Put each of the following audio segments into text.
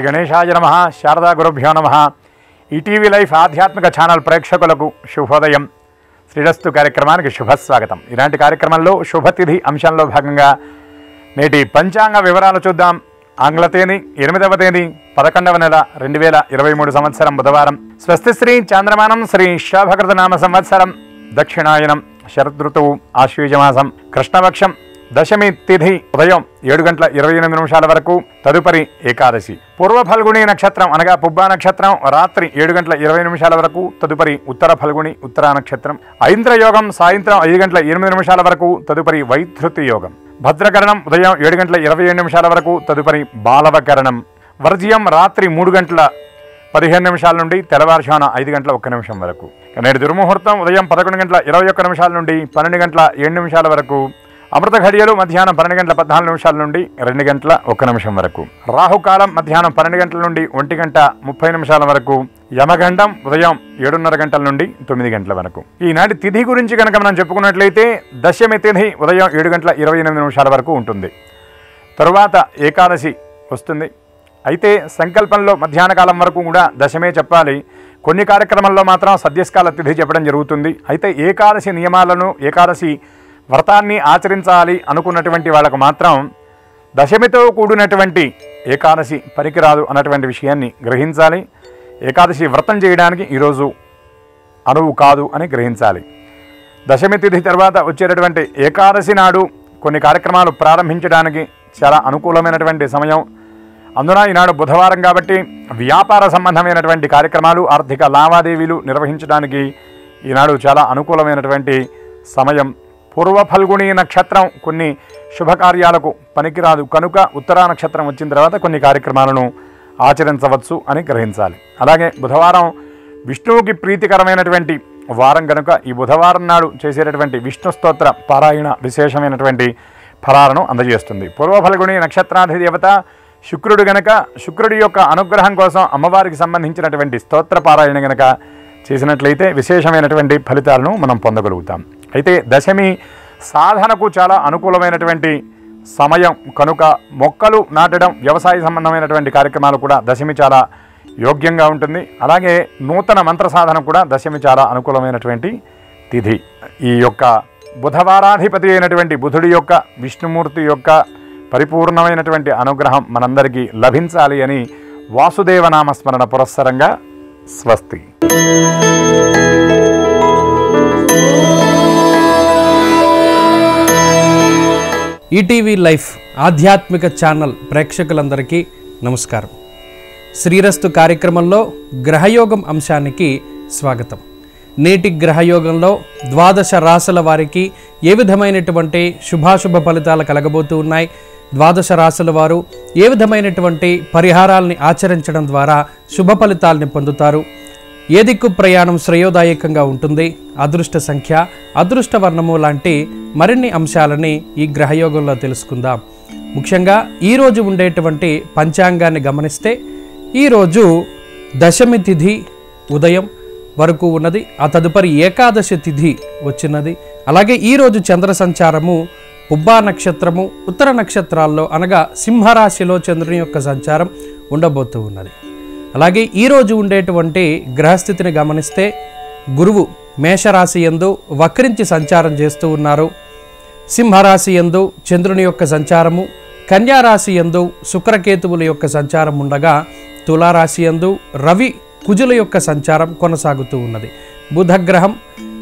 గణేశాయ నమః. శారదా గురుభ్యో నమః. ఈటీవీ లైఫ్ ఆధ్యాత్మిక ఛానల్ ప్రేక్షకులకు శుభోదయం. శ్రీరస్తు కార్యక్రమానికి శుభస్వాగతం. ఇలాంటి కార్యక్రమంలో శుభతిథి అంశంలో భాగంగా నేటి పంచాంగ వివరాలు చూద్దాం. ఆంగ్ల తేదీ 8వ తేదీ 11వ నెల 2023 సంవత్సరం బుధవారం. స్వస్తి శ్రీ చాంద్రమానం శ్రీ శోభకృత నామ సంవత్సరం దక్షిణాయనం శరదృతువు ఆశ్వీజమాసం కృష్ణపక్షం దశమి తిథి ఉదయం 7:28 వరకు. తదుపరి ఏకాదశి. పూర్వ ఫల్గుణి నక్షత్రం అనగా పుబ్బా నక్షత్రం రాత్రి 7:20 వరకు. తదుపరి ఉత్తర ఫల్గుణి ఉత్తరా నక్షత్రం. ఐంద్రయోగం సాయంత్రం 5:08 వరకు. తదుపరి వైధృతి యోగం. భద్రకరణం ఉదయం 7:27 వరకు. తదుపరి బాలవకరణం. వర్జ్యం రాత్రి 3:15 నుండి తెల్లవారుజామున 5:01 వరకు. నేటి దుర్ముహూర్తం ఉదయం 11:21 నుండి 12:07 వరకు. అమృత ఘడియలు మధ్యాహ్నం 12:14 నుండి 2:01 వరకు. రాహుకాలం మధ్యాహ్నం 12 నుండి 1:30 వరకు. యమగండం ఉదయం 7:30 నుండి 9 వరకు. ఈనాటి తిథి గురించి కనుక మనం చెప్పుకున్నట్లయితే దశమి తిథి ఉదయం 7:28 వరకు ఉంటుంది. తరువాత ఏకాదశి వస్తుంది. అయితే సంకల్పంలో మధ్యాహ్న కాలం వరకు కూడా దశమే చెప్పాలి. కొన్ని కార్యక్రమాల్లో మాత్రం సద్యస్కాల తిథి చెప్పడం జరుగుతుంది. అయితే ఏకాదశి నియమాలను ఏకాదశి వ్రతాన్ని ఆచరించాలి అనుకున్నటువంటి వాళ్ళకు మాత్రం దశమితో కూడినటువంటి ఏకాదశి పనికిరాదు అన్నటువంటి విషయాన్ని గ్రహించాలి. ఏకాదశి వ్రతం చేయడానికి ఈరోజు అనువు కాదు అని గ్రహించాలి. దశమి తిథి తర్వాత వచ్చేటటువంటి ఏకాదశి నాడు కొన్ని కార్యక్రమాలు ప్రారంభించడానికి చాలా అనుకూలమైనటువంటి సమయం. అందున ఈనాడు బుధవారం కాబట్టి వ్యాపార సంబంధమైనటువంటి కార్యక్రమాలు ఆర్థిక లావాదేవీలు నిర్వహించడానికి ఈనాడు చాలా అనుకూలమైనటువంటి సమయం. పూర్వ ఫల్గుణి నక్షత్రం కొన్ని శుభకార్యాలకు పనికిరాదు కనుక ఉత్తరా నక్షత్రం వచ్చిన తర్వాత కొన్ని కార్యక్రమాలను ఆచరించవచ్చు అని గ్రహించాలి. అలాగే బుధవారం విష్ణువుకి ప్రీతికరమైనటువంటి వారం కనుక ఈ బుధవారం నాడు చేసేటటువంటి విష్ణు స్తోత్ర పారాయణ విశేషమైనటువంటి ఫలాలను అందజేస్తుంది. పూర్వ ఫల్గుణి నక్షత్రాధిదేవత శుక్రుడు గనక శుక్రుడి యొక్క అనుగ్రహం కోసం అమ్మవారికి సంబంధించినటువంటి స్తోత్ర పారాయణ గనక చేసినట్లయితే విశేషమైనటువంటి ఫలితాలను మనం పొందగలుగుతాం. అయితే దశమి సాధనకు చాలా అనుకూలమైనటువంటి సమయం కనుక మొక్కలు నాటడం వ్యవసాయ సంబంధమైనటువంటి కార్యక్రమాలు కూడా దశమి చాలా యోగ్యంగా ఉంటుంది. అలాగే నూతన మంత్ర సాధన కూడా దశమి చాలా అనుకూలమైనటువంటి తిథి. ఈ యొక్క బుధవారాధిపతి అయినటువంటి బుధుడి యొక్క విష్ణుమూర్తి యొక్క పరిపూర్ణమైనటువంటి అనుగ్రహం మనందరికీ లభించాలి అని వాసుదేవనామస్మరణ పురస్సరంగా స్వస్తి. ఈటీవీ లైఫ్ ఆధ్యాత్మిక ఛానల్ ప్రేక్షకులందరికీ నమస్కారం. శ్రీరస్తు కార్యక్రమంలో గ్రహయోగం అంశానికి స్వాగతం. నేటి గ్రహయోగంలో 12 రాశుల వారికి ఏ విధమైనటువంటి శుభాశుభ ఫలితాలు కలగబోతూ ఉన్నాయి, 12 రాశుల వారు ఏ విధమైనటువంటి పరిహారాలని ఆచరించడం ద్వారా శుభ ఫలితాలని పొందుతారు, ఏ దిక్కు ప్రయాణం శ్రేయోదాయకంగా ఉంటుంది, అదృష్ట సంఖ్య అదృష్ట వర్ణము లాంటి మరిన్ని అంశాలని ఈ గ్రహయోగంలో తెలుసుకుందాం. ముఖ్యంగా ఈరోజు ఉండేటువంటి పంచాంగాన్ని గమనిస్తే ఈరోజు దశమి తిథి ఉదయం వరకు ఉన్నది. ఆ తదుపరి ఏకాదశి తిథి వచ్చినది. అలాగే ఈరోజు చంద్ర సంచారము పుబ్బా నక్షత్రము ఉత్తర నక్షత్రాల్లో అనగా సింహరాశిలో చంద్రుని యొక్క సంచారం ఉండబోతూ ఉన్నది. అలాగే ఈరోజు ఉండేటువంటి గ్రహస్థితిని గమనిస్తే గురువు మేషరాశి యందు వక్రించి సంచారం చేస్తూ ఉన్నారు. సింహరాశి యందు చంద్రుని యొక్క సంచారము, కన్యారాశి యందు శుక్రకేతువుల యొక్క సంచారం ఉండగా తులారాశి యందు రవి కుజుల యొక్క సంచారం కొనసాగుతూ ఉన్నది. బుధగ్రహం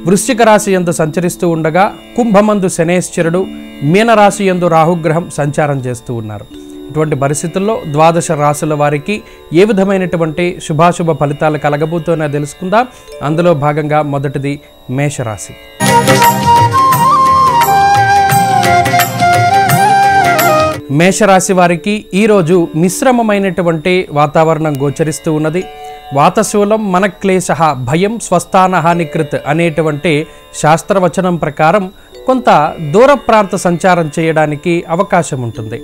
వృశ్చిక రాశి యందు సంచరిస్తూ ఉండగా కుంభమందు శనేశ్వరుడు, మీనరాశి యందు రాహుగ్రహం సంచారం చేస్తూ ఉన్నారు. ఇటువంటి పరిస్థితుల్లో 12 రాశుల వారికి ఏ విధమైనటువంటి శుభాశుభ ఫలితాలు కలగబోతున్నా తెలుసుకుందాం. అందులో భాగంగా మొదటిది మేషరాశి. మేషరాశి వారికి ఈరోజు మిశ్రమమైనటువంటి వాతావరణం గోచరిస్తూ ఉన్నది. వాతశూలం మనక్లేశ భయం స్వస్థాన హానికృత్ అనేటువంటి శాస్త్రవచనం ప్రకారం కొంత దూర ప్రాంత సంచారం చేయడానికి అవకాశం ఉంటుంది.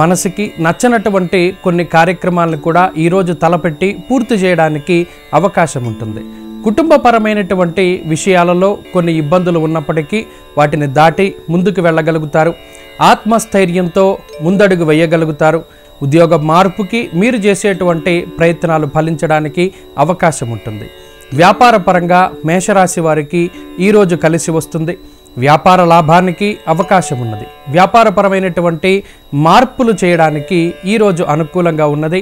మనసుకి నచ్చనటువంటి కొన్ని కార్యక్రమాలను కూడా ఈరోజు తలపెట్టి పూర్తి చేయడానికి అవకాశం ఉంటుంది. కుటుంబపరమైనటువంటి విషయాలలో కొన్ని ఇబ్బందులు ఉన్నప్పటికీ వాటిని దాటి ముందుకు వెళ్ళగలుగుతారు. ఆత్మస్థైర్యంతో ముందడుగు వేయగలుగుతారు. ఉద్యోగ మార్పుకి మీరు చేసేటువంటి ప్రయత్నాలు ఫలించడానికి అవకాశం ఉంటుంది. వ్యాపార పరంగా మేషరాశి వారికి ఈరోజు కలిసి వస్తుంది. వ్యాపార లాభానికి అవకాశం ఉన్నది. వ్యాపారపరమైనటువంటి మార్పులు చేయడానికి ఈరోజు అనుకూలంగా ఉన్నది.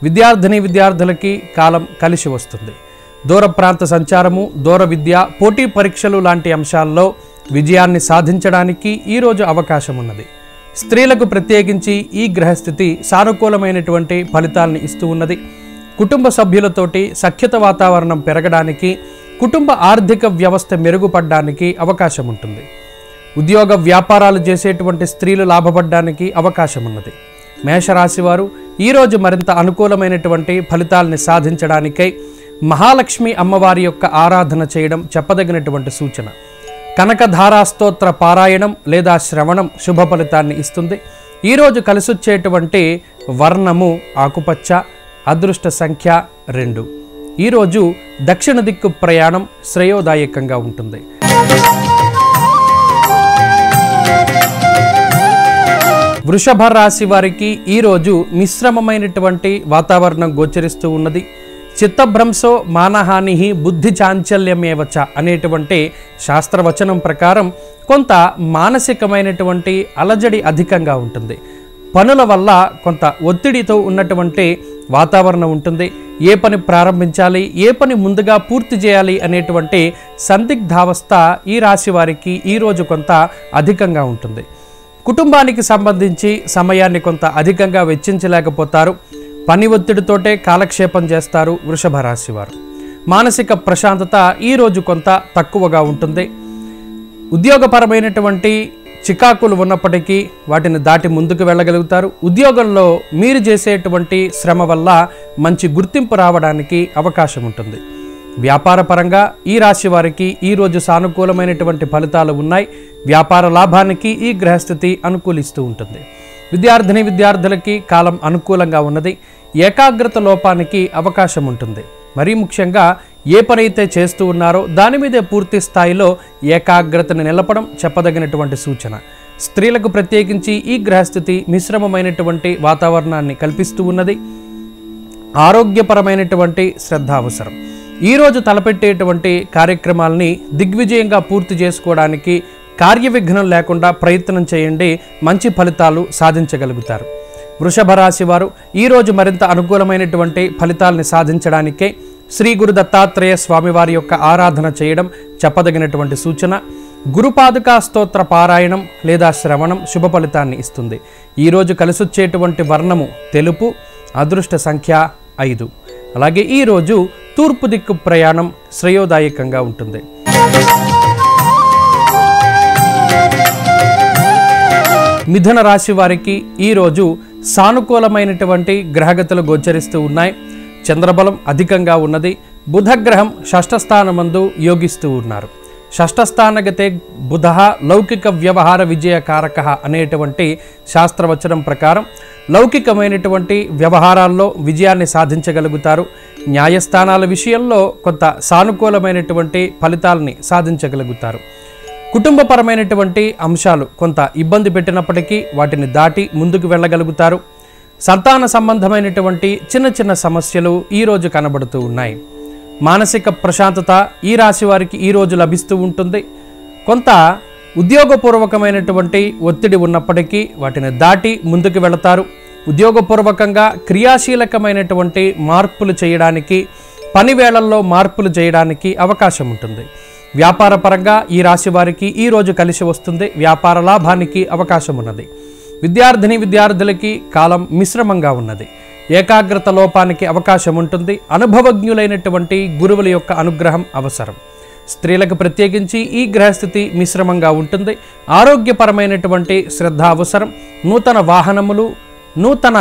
విద్యార్థులకి కాలం కలిసి వస్తుంది. దూర ప్రాంత సంచారము, దూర విద్య, పోటీ పరీక్షలు లాంటి అంశాల్లో విజయాన్ని సాధించడానికి ఈరోజు అవకాశం ఉన్నది. స్త్రీలకు ప్రత్యేకించి ఈ గ్రహస్థితి సానుకూలమైనటువంటి ఫలితాలను ఇస్తూ ఉన్నది. కుటుంబ సభ్యులతోటి సఖ్యత వాతావరణం పెరగడానికి, కుటుంబ ఆర్థిక వ్యవస్థ మెరుగుపడడానికి అవకాశం ఉంటుంది. ఉద్యోగ వ్యాపారాలు చేసేటువంటి స్త్రీలు లాభపడడానికి అవకాశం ఉన్నది. మేషరాశి వారు ఈరోజు మరింత అనుకూలమైనటువంటి ఫలితాలని సాధించడానికై మహాలక్ష్మి అమ్మవారి యొక్క ఆరాధన చేయడం చెప్పదగినటువంటి సూచన. కనకధారా స్తోత్ర పారాయణం లేదా శ్రవణం శుభ ఫలితాన్ని ఇస్తుంది. ఈరోజు కలిసొచ్చేటువంటి వర్ణము ఆకుపచ్చ, అదృష్ట సంఖ్య 2. ఈరోజు దక్షిణ దిక్కు ప్రయాణం శ్రేయోదాయకంగా ఉంటుంది. వృషభ రాశి వారికి ఈరోజు మిశ్రమమైనటువంటి వాతావరణం గోచరిస్తూ ఉన్నది. చిత్తభ్రంశో మానహాని బుద్ధి చాంచల్యమేవచ అనేటువంటి శాస్త్రవచనం ప్రకారం కొంత మానసికమైనటువంటి అలజడి అధికంగా ఉంటుంది. పనుల వల్ల కొంత ఒత్తిడితో ఉన్నటువంటి వాతావరణం ఉంటుంది. ఏ పని ప్రారంభించాలి, ఏ పని ముందుగా పూర్తి చేయాలి అనేటువంటి సందిగ్ధావస్థ ఈ రాశి వారికి ఈరోజు కొంత అధికంగా ఉంటుంది. కుటుంబానికి సంబంధించి సమయాన్ని కొంత అధికంగా వెచ్చించలేకపోతారు. పని ఒత్తిడితోటే కాలక్షేపం చేస్తారు వృషభ రాశి వారు. మానసిక ప్రశాంతత ఈరోజు కొంత తక్కువగా ఉంటుంది. ఉద్యోగపరమైనటువంటి చికాకులు ఉన్నప్పటికీ వాటిని దాటి ముందుకు వెళ్ళగలుగుతారు. ఉద్యోగంలో మీరు చేసేటువంటి శ్రమ వల్ల మంచి గుర్తింపు రావడానికి అవకాశం ఉంటుంది. వ్యాపార పరంగా ఈ రాశి వారికి ఈరోజు సానుకూలమైనటువంటి ఫలితాలు ఉన్నాయి. వ్యాపార లాభానికి ఈ గ్రహస్థితి అనుకూలిస్తూ ఉంటుంది. విద్యార్థులకి కాలం అనుకూలంగా ఉన్నది. ఏకాగ్రత లోపానికి అవకాశం ఉంటుంది. మరీ ముఖ్యంగా ఏ పని అయితే చేస్తూ ఉన్నారో దాని మీదే పూర్తి స్థాయిలో ఏకాగ్రతను నిలపడం చెప్పదగినటువంటి సూచన. స్త్రీలకు ప్రత్యేకించి ఈ గ్రహస్థితి మిశ్రమమైనటువంటి వాతావరణాన్ని కల్పిస్తూ ఉన్నది. ఆరోగ్యపరమైనటువంటి శ్రద్ధ అవసరం. ఈరోజు తలపెట్టేటువంటి కార్యక్రమాలని దిగ్విజయంగా పూర్తి చేసుకోవడానికి కార్యవిఘ్నం లేకుండా ప్రయత్నం చేయండి. మంచి ఫలితాలు సాధించగలుగుతారు. వృషభ రాశి వారు ఈరోజు మరింత అనుకూలమైనటువంటి ఫలితాలని సాధించడానికే శ్రీ గురు దత్తాత్రేయ స్వామివారి యొక్క ఆరాధన చేయడం చెప్పదగినటువంటి సూచన. గురుపాదుకా స్తోత్ర పారాయణం లేదా శ్రవణం శుభ ఫలితాన్ని ఇస్తుంది. ఈరోజు కలిసొచ్చేటువంటి వర్ణము తెలుపు, అదృష్ట సంఖ్య 5. అలాగే ఈరోజు తూర్పు దిక్కు ప్రయాణం శ్రేయోదాయకంగా ఉంటుంది. మిథున రాశి వారికి ఈరోజు సానుకూలమైనటువంటి గ్రహగతులు గోచరిస్తూ ఉన్నాయి. చంద్రబలం అధికంగా ఉన్నది. బుధగ్రహం షష్ఠస్థానమందు యోగిస్తూ ఉన్నారు. షష్ఠస్థానగతే బుధ లౌకిక వ్యవహార విజయకారక అనేటువంటి శాస్త్రవచనం ప్రకారం లౌకికమైనటువంటి వ్యవహారాల్లో విజయాన్ని సాధించగలుగుతారు. న్యాయస్థానాల విషయంలో కొంత సానుకూలమైనటువంటి ఫలితాలని సాధించగలుగుతారు. కుటుంబపరమైనటువంటి అంశాలు కొంత ఇబ్బంది పెట్టినప్పటికీ వాటిని దాటి ముందుకు వెళ్ళగలుగుతారు. సంతాన సంబంధమైనటువంటి చిన్న చిన్న సమస్యలు ఈరోజు కనబడుతూ ఉన్నాయి. మానసిక ప్రశాంతత ఈ రాశి వారికి ఈరోజు లభిస్తూ ఉంటుంది. కొంత ఉద్యోగపూర్వకమైనటువంటి ఒత్తిడి ఉన్నప్పటికీ వాటిని దాటి ముందుకు వెళతారు. ఉద్యోగపూర్వకంగా క్రియాశీలకమైనటువంటి మార్పులు చేయడానికి, పని వేళల్లో మార్పులు చేయడానికి అవకాశం ఉంటుంది. వ్యాపార పరంగా ఈ రాశి వారికి ఈరోజు కలిసి వస్తుంది. వ్యాపార లాభానికి అవకాశం ఉన్నది. విద్యార్థులకి కాలం మిశ్రమంగా ఉన్నది. ఏకాగ్రత లోపానికి అవకాశం ఉంటుంది. అనుభవజ్ఞులైనటువంటి గురువుల యొక్క అనుగ్రహం అవసరం. స్త్రీలకు ప్రత్యేకించి ఈ గ్రహస్థితి మిశ్రమంగా ఉంటుంది. ఆరోగ్యపరమైనటువంటి శ్రద్ధ అవసరం. నూతన వాహనములు, నూతన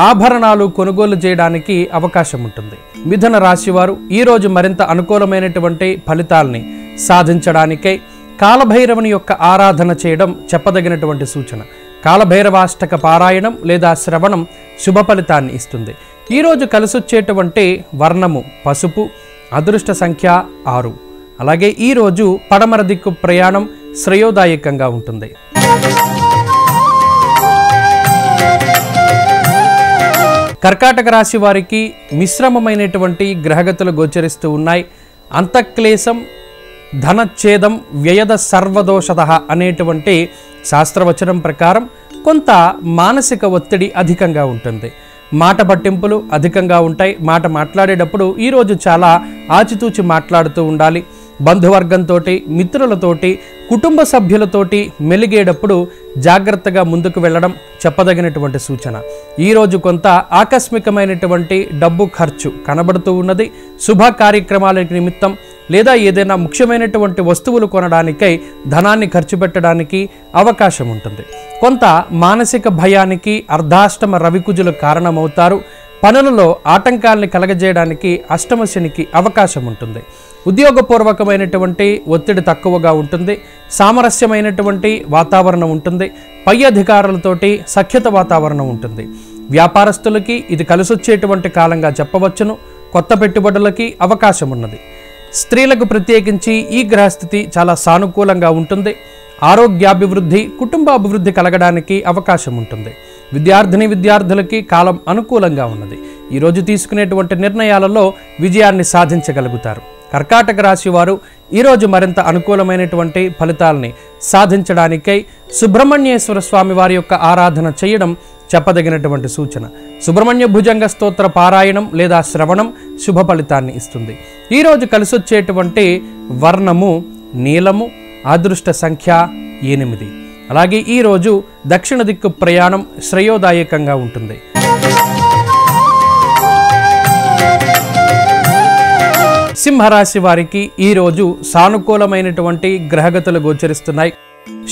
ఆభరణాలు కొనుగోలు చేయడానికి అవకాశం ఉంటుంది. మిథున రాశి వారు ఈరోజు మరింత అనుకూలమైనటువంటి ఫలితాల్ని సాధించడానికై కాలభైరవుని యొక్క ఆరాధన చేయడం చెప్పదగినటువంటి సూచన. కాలభైరవాష్టక పారాయణం లేదా శ్రవణం శుభ ఫలితాన్ని ఇస్తుంది. ఈరోజు కలిసొచ్చేటువంటి వర్ణము పసుపు, అదృష్ట సంఖ్య 6. అలాగే ఈరోజు పడమర దిక్కు ప్రయాణం శ్రేయోదాయకంగా ఉంటుంది. కర్కాటక రాశి వారికి మిశ్రమమైనటువంటి గ్రహగతులు గోచరిస్తూ ఉన్నాయి. అంతఃక్లేశం, ధనచ్ఛేదం, వ్యయద సర్వదోషద అనేటువంటి శాస్త్రవచనం ప్రకారం కొంత మానసిక ఒత్తిడి అధికంగా ఉంటుంది. మాట పట్టింపులు అధికంగా ఉంటాయి. మాట మాట్లాడేటప్పుడు ఈరోజు చాలా ఆచితూచి మాట్లాడుతూ ఉండాలి. బంధువర్గంతో, మిత్రులతోటి, కుటుంబ సభ్యులతోటి మెలిగేటప్పుడు జాగ్రత్తగా ముందుకు వెళ్ళడం చెప్పదగినటువంటి సూచన. ఈరోజు కొంత ఆకస్మికమైనటువంటి డబ్బు ఖర్చు కనబడుతూ ఉన్నది. శుభ కార్యక్రమాల నిమిత్తం లేదా ఏదైనా ముఖ్యమైనటువంటి వస్తువులు కొనడానికై ధనాన్ని ఖర్చు పెట్టడానికి అవకాశం ఉంటుంది. కొంత మానసిక భయానికి అర్ధాష్టమ రవికుజులు కారణమవుతారు. పనులలో ఆటంకాల్ని కలగజేయడానికి అష్టమ శనికి అవకాశం ఉంటుంది. ఉద్యోగపూర్వకమైనటువంటి ఒత్తిడి తక్కువగా ఉంటుంది. సామరస్యమైనటువంటి వాతావరణం ఉంటుంది. పై అధికారులతోటి సఖ్యత వాతావరణం ఉంటుంది. వ్యాపారస్తులకి ఇది కలిసొచ్చేటువంటి కాలంగా చెప్పవచ్చును. కొత్త పెట్టుబడులకి అవకాశం ఉన్నది. స్త్రీలకు ప్రత్యేకించి ఈ గ్రహస్థితి చాలా సానుకూలంగా ఉంటుంది. ఆరోగ్యాభివృద్ధి, కుటుంబాభివృద్ధి కలగడానికి అవకాశం ఉంటుంది. విద్యార్థులకి కాలం అనుకూలంగా ఉన్నది. ఈరోజు తీసుకునేటువంటి నిర్ణయాలలో విజయాన్ని సాధించగలుగుతారు. కర్కాటక రాశి వారు ఈరోజు మరింత అనుకూలమైనటువంటి ఫలితాలని సాధించడానికై సుబ్రహ్మణ్యేశ్వర స్వామి వారి యొక్క ఆరాధన చేయడం చెప్పదగినటువంటి సూచన. సుబ్రహ్మణ్య భుజంగ స్తోత్ర పారాయణం లేదా శ్రవణం శుభ ఫలితాన్ని ఇస్తుంది. ఈరోజు కలిసొచ్చేటువంటి వర్ణము నీలము, అదృష్ట సంఖ్య 8. అలాగే ఈరోజు దక్షిణ దిక్కు ప్రయాణం శ్రేయోదాయకంగా ఉంటుంది. సింహరాశి వారికి ఈరోజు సానుకూలమైనటువంటి గ్రహగతులు గోచరిస్తున్నాయి.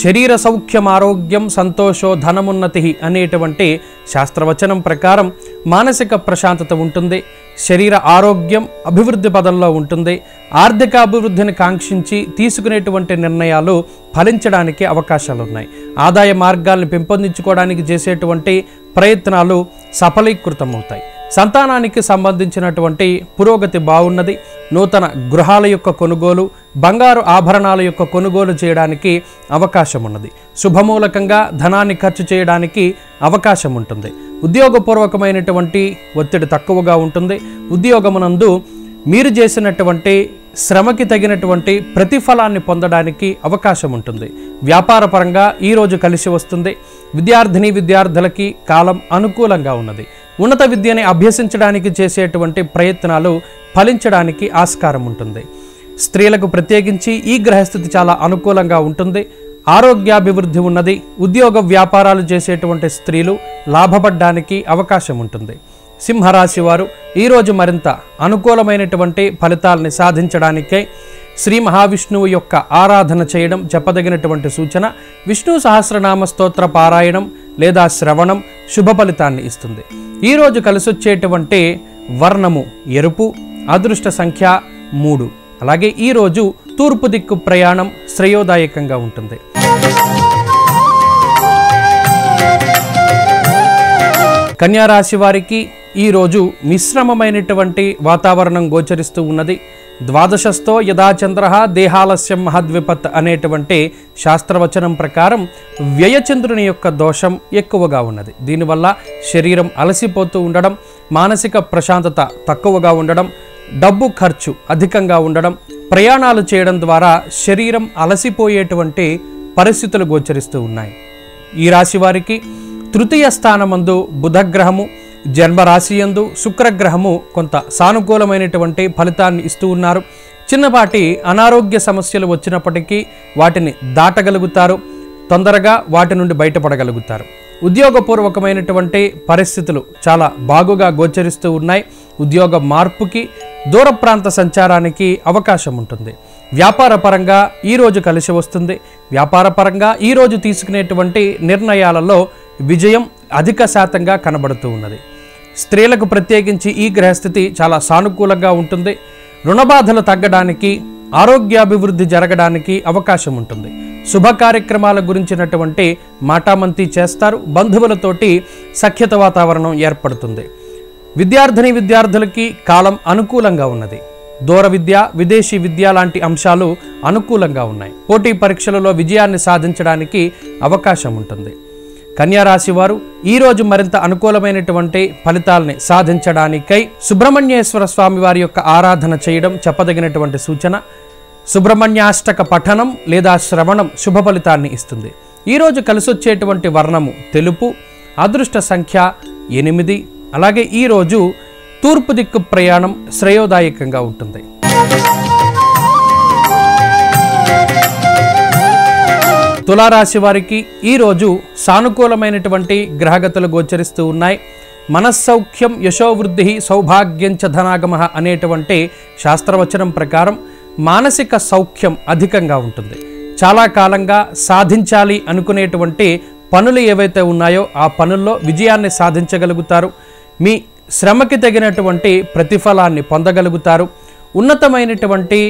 శరీర సౌఖ్యం, ఆరోగ్యం, సంతోషో, ధనమున్నతి అనేటువంటి శాస్త్రవచనం ప్రకారం మానసిక ప్రశాంతత ఉంటుంది. శరీర ఆరోగ్యం అభివృద్ధి పదంలో ఉంటుంది. ఆర్థిక అభివృద్ధిని కాంక్షించి తీసుకునేటువంటి నిర్ణయాలు ఫలించడానికి అవకాశాలు ఉన్నాయి. ఆదాయ మార్గాల్ని పెంపొందించుకోవడానికి చేసేటువంటి ప్రయత్నాలు సఫలీకృతమవుతాయి. సంతానానికి సంబంధించినటువంటి పురోగతి బాగున్నది. నూతన గృహాల యొక్క కొనుగోలు, బంగారు ఆభరణాల యొక్క కొనుగోలు చేయడానికి అవకాశం ఉన్నది. శుభమూలకంగా ధనాన్ని ఖర్చు చేయడానికి అవకాశం ఉంటుంది. ఉద్యోగపూర్వకమైనటువంటి ఒత్తిడి తక్కువగా ఉంటుంది. ఉద్యోగమునందు మీరు చేసినటువంటి శ్రమకి తగినటువంటి ప్రతిఫలాన్ని అవకాశం ఉంటుంది. వ్యాపార పరంగా ఈరోజు కలిసి వస్తుంది. విద్యార్థులకి కాలం అనుకూలంగా ఉన్నది. ఉన్నత విద్యని అభ్యసించడానికి చేసేటువంటి ప్రయత్నాలు ఫలించడానికి ఆస్కారం ఉంటుంది. స్త్రీలకు ప్రత్యేకించి ఈ గ్రహస్థితి చాలా అనుకూలంగా ఉంటుంది. ఆరోగ్యాభివృద్ధి ఉన్నది. ఉద్యోగ వ్యాపారాలు చేసేటువంటి స్త్రీలు లాభపడడానికి అవకాశం ఉంటుంది. సింహరాశి వారు ఈరోజు మరింత అనుకూలమైనటువంటి ఫలితాలని సాధించడానికే శ్రీ మహావిష్ణువు యొక్క ఆరాధన చేయడం చెప్పదగినటువంటి సూచన. విష్ణు సహస్రనామ స్తోత్ర పారాయణం లేదా శ్రవణం శుభ ఫలితాన్ని ఇస్తుంది. ఈరోజు కలిసొచ్చేటువంటి వర్ణము ఎరుపు, అదృష్ట సంఖ్య 3. అలాగే ఈరోజు తూర్పు దిక్కు ప్రయాణం శ్రేయోదాయకంగా ఉంటుంది. కన్యారాశి వారికి ఈరోజు మిశ్రమమైనటువంటి వాతావరణం గోచరిస్తూ ఉన్నది. ద్వాదశస్థో యథాచంద్ర దేహాలస్యం మహద్విపత్ అనేటువంటి శాస్త్రవచనం ప్రకారం వ్యయచంద్రుని యొక్క దోషం ఎక్కువగా ఉన్నది. దీనివల్ల శరీరం అలసిపోతూ ఉండడం, మానసిక ప్రశాంతత తక్కువగా ఉండడం, డబ్బు ఖర్చు అధికంగా ఉండడం, ప్రయాణాలు చేయడం ద్వారా శరీరం అలసిపోయేటువంటి పరిస్థితులు గోచరిస్తూ ఉన్నాయి. ఈ రాశి వారికి తృతీయ స్థానమందు బుధగ్రహము, జన్మరాశియందు శుక్రగ్రహము కొంత సానుకూలమైనటువంటి ఫలితాన్ని ఇస్తూ ఉన్నారు. చిన్నపాటి అనారోగ్య సమస్యలు వచ్చినప్పటికీ వాటిని దాటగలుగుతారు. తొందరగా వాటి నుండి బయటపడగలుగుతారు. ఉద్యోగపూర్వకమైనటువంటి పరిస్థితులు చాలా బాగుగా గోచరిస్తూ ఉన్నాయి. ఉద్యోగ మార్పుకి, దూర ప్రాంత సంచారానికి అవకాశం ఉంటుంది. వ్యాపార పరంగా ఈరోజు కలిసి వస్తుంది. వ్యాపార పరంగా ఈరోజు తీసుకునేటువంటి నిర్ణయాలలో విజయం అధిక శాతంగా కనబడుతూ ఉన్నది. స్త్రీలకు ప్రత్యేకించి ఈ గ్రహస్థితి చాలా సానుకూలంగా ఉంటుంది. రుణబాధలు తగ్గడానికి, ఆరోగ్యాభివృద్ధి జరగడానికి అవకాశం ఉంటుంది. శుభ కార్యక్రమాల గురించినటువంటి మాటామంతి చేస్తారు. బంధువులతోటి సఖ్యత వాతావరణం ఏర్పడుతుంది. విద్యార్థులకి కాలం అనుకూలంగా ఉన్నది. దూర విద్య, విదేశీ విద్య లాంటి అంశాలు అనుకూలంగా ఉన్నాయి. పోటీ పరీక్షలలో విజయాన్ని సాధించడానికి అవకాశం ఉంటుంది. కన్యా రాశి వారు ఈరోజు మరింత అనుకూలమైనటువంటి ఫలితాలని సాధించడానికై సుబ్రహ్మణ్యేశ్వర స్వామి వారి యొక్క ఆరాధన చేయడం చెప్పదగినటువంటి సూచన. సుబ్రహ్మణ్యాష్టక పఠనం లేదా శ్రవణం శుభ ఫలితాన్ని ఇస్తుంది. ఈరోజు కలిసొచ్చేటువంటి వర్ణము తెలుపు, అదృష్ట సంఖ్య 8. అలాగే ఈరోజు తూర్పు దిక్కు ప్రయాణం శ్రేయోదాయకంగా ఉంటుంది. తులారాశి వారికి ఈరోజు సానుకూలమైనటువంటి గ్రహగతులు గోచరిస్తూ ఉన్నాయి. మనస్సౌఖ్యం యశోవృద్ధి సౌభాగ్యం చ ధనాగమ అనేటువంటి శాస్త్రవచనం ప్రకారం మానసిక సౌఖ్యం అధికంగా ఉంటుంది. చాలా కాలంగా సాధించాలి అనుకునేటువంటి పనులు ఏవైతే ఉన్నాయో ఆ పనుల్లో విజయాన్ని సాధించగలుగుతారు. మీ శ్రమకి తగినటువంటి ప్రతిఫలాన్ని పొందగలుగుతారు. ఉన్నతమైనటువంటి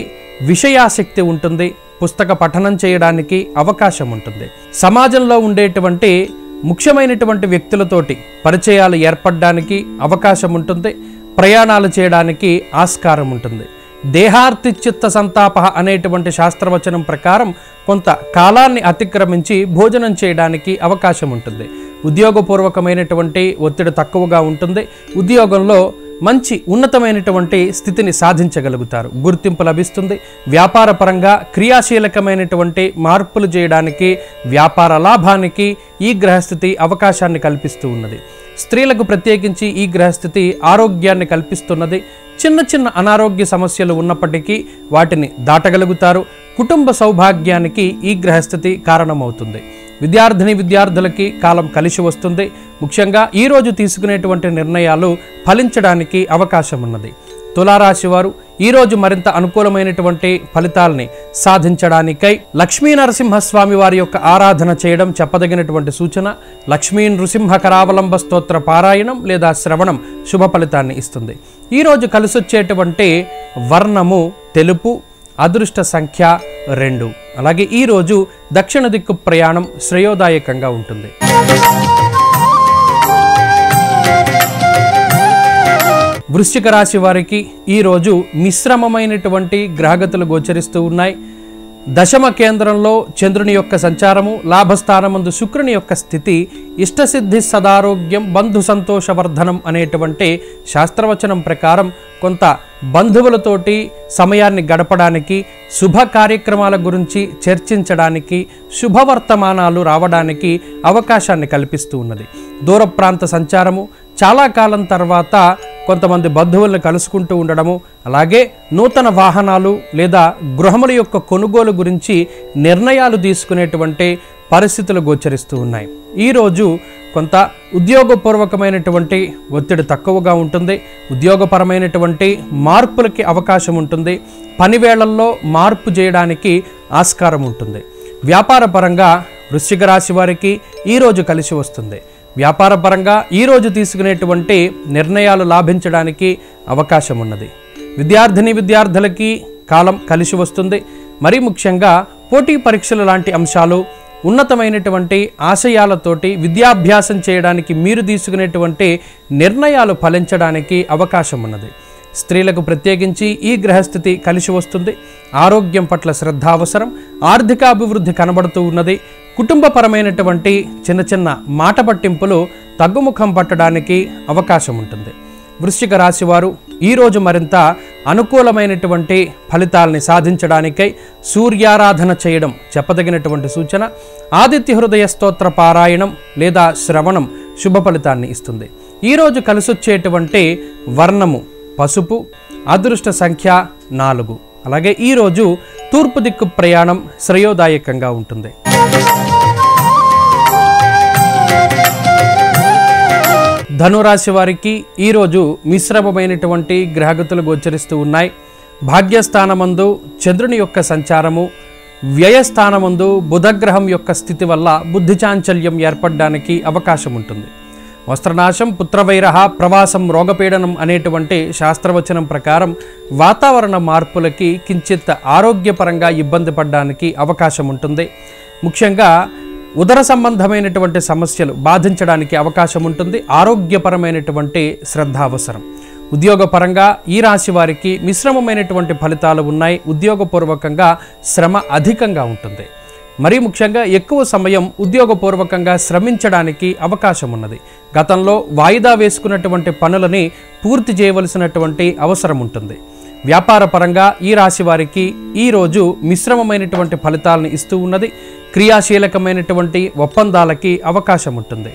విషయాసక్తి ఉంటుంది. పుస్తక పఠనం చేయడానికి అవకాశం ఉంటుంది. సమాజంలో ఉండేటువంటి ముఖ్యమైనటువంటి వ్యక్తులతోటి పరిచయాలు ఏర్పడడానికి అవకాశం ఉంటుంది. ప్రయాణాలు చేయడానికి ఆస్కారం ఉంటుంది. దేహార్తి చిత్త సంతాప అనేటువంటి శాస్త్రవచనం ప్రకారం కొంత కాలాన్ని అతిక్రమించి భోజనం చేయడానికి అవకాశం ఉంటుంది. ఉద్యోగపూర్వకమైనటువంటి ఒత్తిడి తక్కువగా ఉంటుంది. ఉద్యోగంలో మంచి ఉన్నతమైనటువంటి స్థితిని సాధించగలుగుతారు. గుర్తింపు లభిస్తుంది. వ్యాపార పరంగా క్రియాశీలకమైనటువంటి మార్పులు చేయడానికి, వ్యాపార లాభానికి ఈ గ్రహస్థితి అవకాశాన్ని కల్పిస్తూ ఉన్నది. స్త్రీలకు ప్రత్యేకించి ఈ గ్రహస్థితి ఆరోగ్యాన్ని కల్పిస్తున్నది. చిన్న చిన్న అనారోగ్య సమస్యలు ఉన్నప్పటికీ వాటిని దాటగలుగుతారు. కుటుంబ సౌభాగ్యానికి ఈ గ్రహస్థితి కారణమవుతుంది. విద్యార్థులకి కాలం కలిసి వస్తుంది. ముఖ్యంగా ఈరోజు తీసుకునేటువంటి నిర్ణయాలు ఫలించడానికి అవకాశం ఉన్నది. తులారాశి వారు ఈరోజు మరింత అనుకూలమైనటువంటి ఫలితాలని సాధించడానికై లక్ష్మీ నరసింహస్వామి వారి యొక్క ఆరాధన చేయడం చెప్పదగినటువంటి సూచన. లక్ష్మీ నృసింహ కరావలంబ స్తోత్ర పారాయణం లేదా శ్రవణం శుభ ఫలితాన్ని ఇస్తుంది. ఈరోజు కలిసొచ్చేటువంటి వర్ణము తెలుపు, అదృష్ట సంఖ్య 2. అలాగే ఈరోజు దక్షిణ దిక్కు ప్రయాణం శ్రేయోదాయకంగా ఉంటుంది. వృశ్చిక రాశి వారికి ఈరోజు మిశ్రమమైనటువంటి గ్రహగతులు గోచరిస్తూ ఉన్నాయి. దశమ కేంద్రంలో చంద్రుని యొక్క సంచారము, లాభస్థానమందు శుక్రుని యొక్క స్థితి, ఇష్టసిద్ధి సదారోగ్యం బంధు సంతోషవర్ధనం అనేటువంటి శాస్త్రవచనం ప్రకారం కొంత బంధువులతోటి సమయాన్ని గడపడానికి, శుభ కార్యక్రమాల గురించి చర్చించడానికి, శుభవర్తమానాలు రావడానికి అవకాశాన్ని కల్పిస్తూ ఉన్నది. దూర ప్రాంత సంచారము, చాలా కాలం తర్వాత కొంతమంది బంధువులను కలుసుకుంటూ ఉండడము, అలాగే నూతన వాహనాలు లేదా గృహముల యొక్క కొనుగోలు గురించి నిర్ణయాలు తీసుకునేటువంటి పరిస్థితులు గోచరిస్తూ ఉన్నాయి. ఈరోజు కొంత ఉద్యోగపూర్వకమైనటువంటి ఒత్తిడి తక్కువగా ఉంటుంది. ఉద్యోగపరమైనటువంటి మార్పులకి అవకాశం ఉంటుంది. పనివేళల్లో మార్పు చేయడానికి ఆస్కారం ఉంటుంది. వ్యాపార పరంగా వృశ్చిక రాశి వారికి ఈరోజు కలిసి వస్తుంది. వ్యాపార పరంగా ఈరోజు తీసుకునేటువంటి నిర్ణయాలు లాభించడానికి అవకాశం ఉన్నది. విద్యార్థులకి కాలం కలిసి వస్తుంది. మరీ ముఖ్యంగా పోటీ పరీక్షలు లాంటి అంశాలు, ఉన్నతమైనటువంటి ఆశయాలతోటి విద్యాభ్యాసం చేయడానికి మీరు తీసుకునేటువంటి నిర్ణయాలు ఫలించడానికి అవకాశం ఉన్నది. స్త్రీలకు ప్రత్యేకించి ఈ గ్రహస్థితి కలిసి వస్తుంది. ఆరోగ్యం పట్ల శ్రద్ధ అవసరం. ఆర్థికాభివృద్ధి కనబడుతూ ఉన్నది. కుటుంబపరమైనటువంటి చిన్న చిన్న మాట పట్టింపులు తగ్గుముఖం పట్టడానికి అవకాశం ఉంటుంది. వృశ్చిక రాశి వారు ఈరోజు మరింత అనుకూలమైనటువంటి ఫలితాలని సాధించడానికై సూర్యారాధన చేయడం చెప్పదగినటువంటి సూచన. ఆదిత్య హృదయ స్తోత్ర పారాయణం లేదా శ్రవణం శుభ ఫలితాన్ని ఇస్తుంది. ఈరోజు కలిసొచ్చేటువంటి వర్ణము పసుపు, అదృష్ట సంఖ్య 4. అలాగే ఈరోజు తూర్పు దిక్కు ప్రయాణం శ్రేయోదాయకంగా ఉంటుంది. ధనురాశి వారికి ఈరోజు మిశ్రమమైనటువంటి గ్రహగతులు గోచరిస్తూ ఉన్నాయి. భాగ్యస్థానమందు చంద్రుని యొక్క సంచారము, వ్యయస్థానమందు బుధగ్రహం యొక్క స్థితి వల్ల బుద్ధి చాంచల్యం ఏర్పడడానికి అవకాశం ఉంటుంది. వస్త్రనాశం, పుత్రవైరహ, ప్రవాసం, రోగపీడనం అనేటువంటి శాస్త్రవచనం ప్రకారం వాతావరణ మార్పులకి కించిత్ ఆరోగ్యపరంగా ఇబ్బంది పడడానికి అవకాశం ఉంటుంది. ముఖ్యంగా ఉదర సంబంధమైనటువంటి సమస్యలు బాధించడానికి అవకాశం ఉంటుంది. ఆరోగ్యపరమైనటువంటి శ్రద్ధ అవసరం. ఉద్యోగపరంగా ఈ రాశి వారికి మిశ్రమమైనటువంటి ఫలితాలు ఉన్నాయి. ఉద్యోగపూర్వకంగా శ్రమ అధికంగా ఉంటుంది. మరీ ముఖ్యంగా ఎక్కువ సమయం ఉద్యోగపూర్వకంగా శ్రమించడానికి అవకాశం ఉన్నది. గతంలో వాయిదా వేసుకున్నటువంటి పనులని పూర్తి చేయవలసినటువంటి అవసరం ఉంటుంది. వ్యాపార పరంగా ఈ రాశి వారికి ఈరోజు మిశ్రమమైనటువంటి ఫలితాలను ఇస్తూ ఉన్నది. క్రియాశీలకమైనటువంటి ఒప్పందాలకి అవకాశం ఉంటుంది.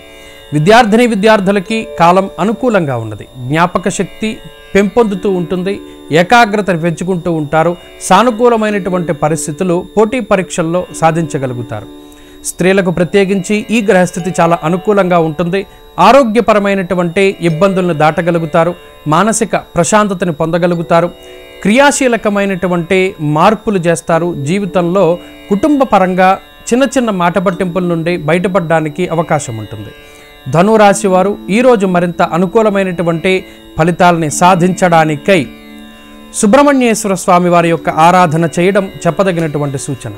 విద్యార్థులకి కాలం అనుకూలంగా ఉన్నది. జ్ఞాపక శక్తి పెంపొందుతూ ఉంటుంది. ఏకాగ్రత పెంచుకుంటూ ఉంటారు. సానుకూలమైనటువంటి పరిస్థితులు పోటీ పరీక్షల్లో సాధించగలుగుతారు. స్త్రీలకు ప్రత్యేకించి ఈ గ్రహస్థితి చాలా అనుకూలంగా ఉంటుంది. ఆరోగ్యపరమైనటువంటి ఇబ్బందులను దాటగలుగుతారు. మానసిక ప్రశాంతతని పొందగలుగుతారు. క్రియాశీలకమైనటువంటి మార్పులు చేస్తారు. జీవితంలో కుటుంబ పరంగా చిన్న చిన్న మాట పట్టింపుల నుండి బయటపడడానికి అవకాశం ఉంటుంది. ధనురాశి వారు ఈరోజు మరింత అనుకూలమైనటువంటి ఫలితాలని సాధించడానికై సుబ్రహ్మణ్యేశ్వర స్వామి వారి యొక్క ఆరాధన చేయడం చెప్పదగినటువంటి సూచన.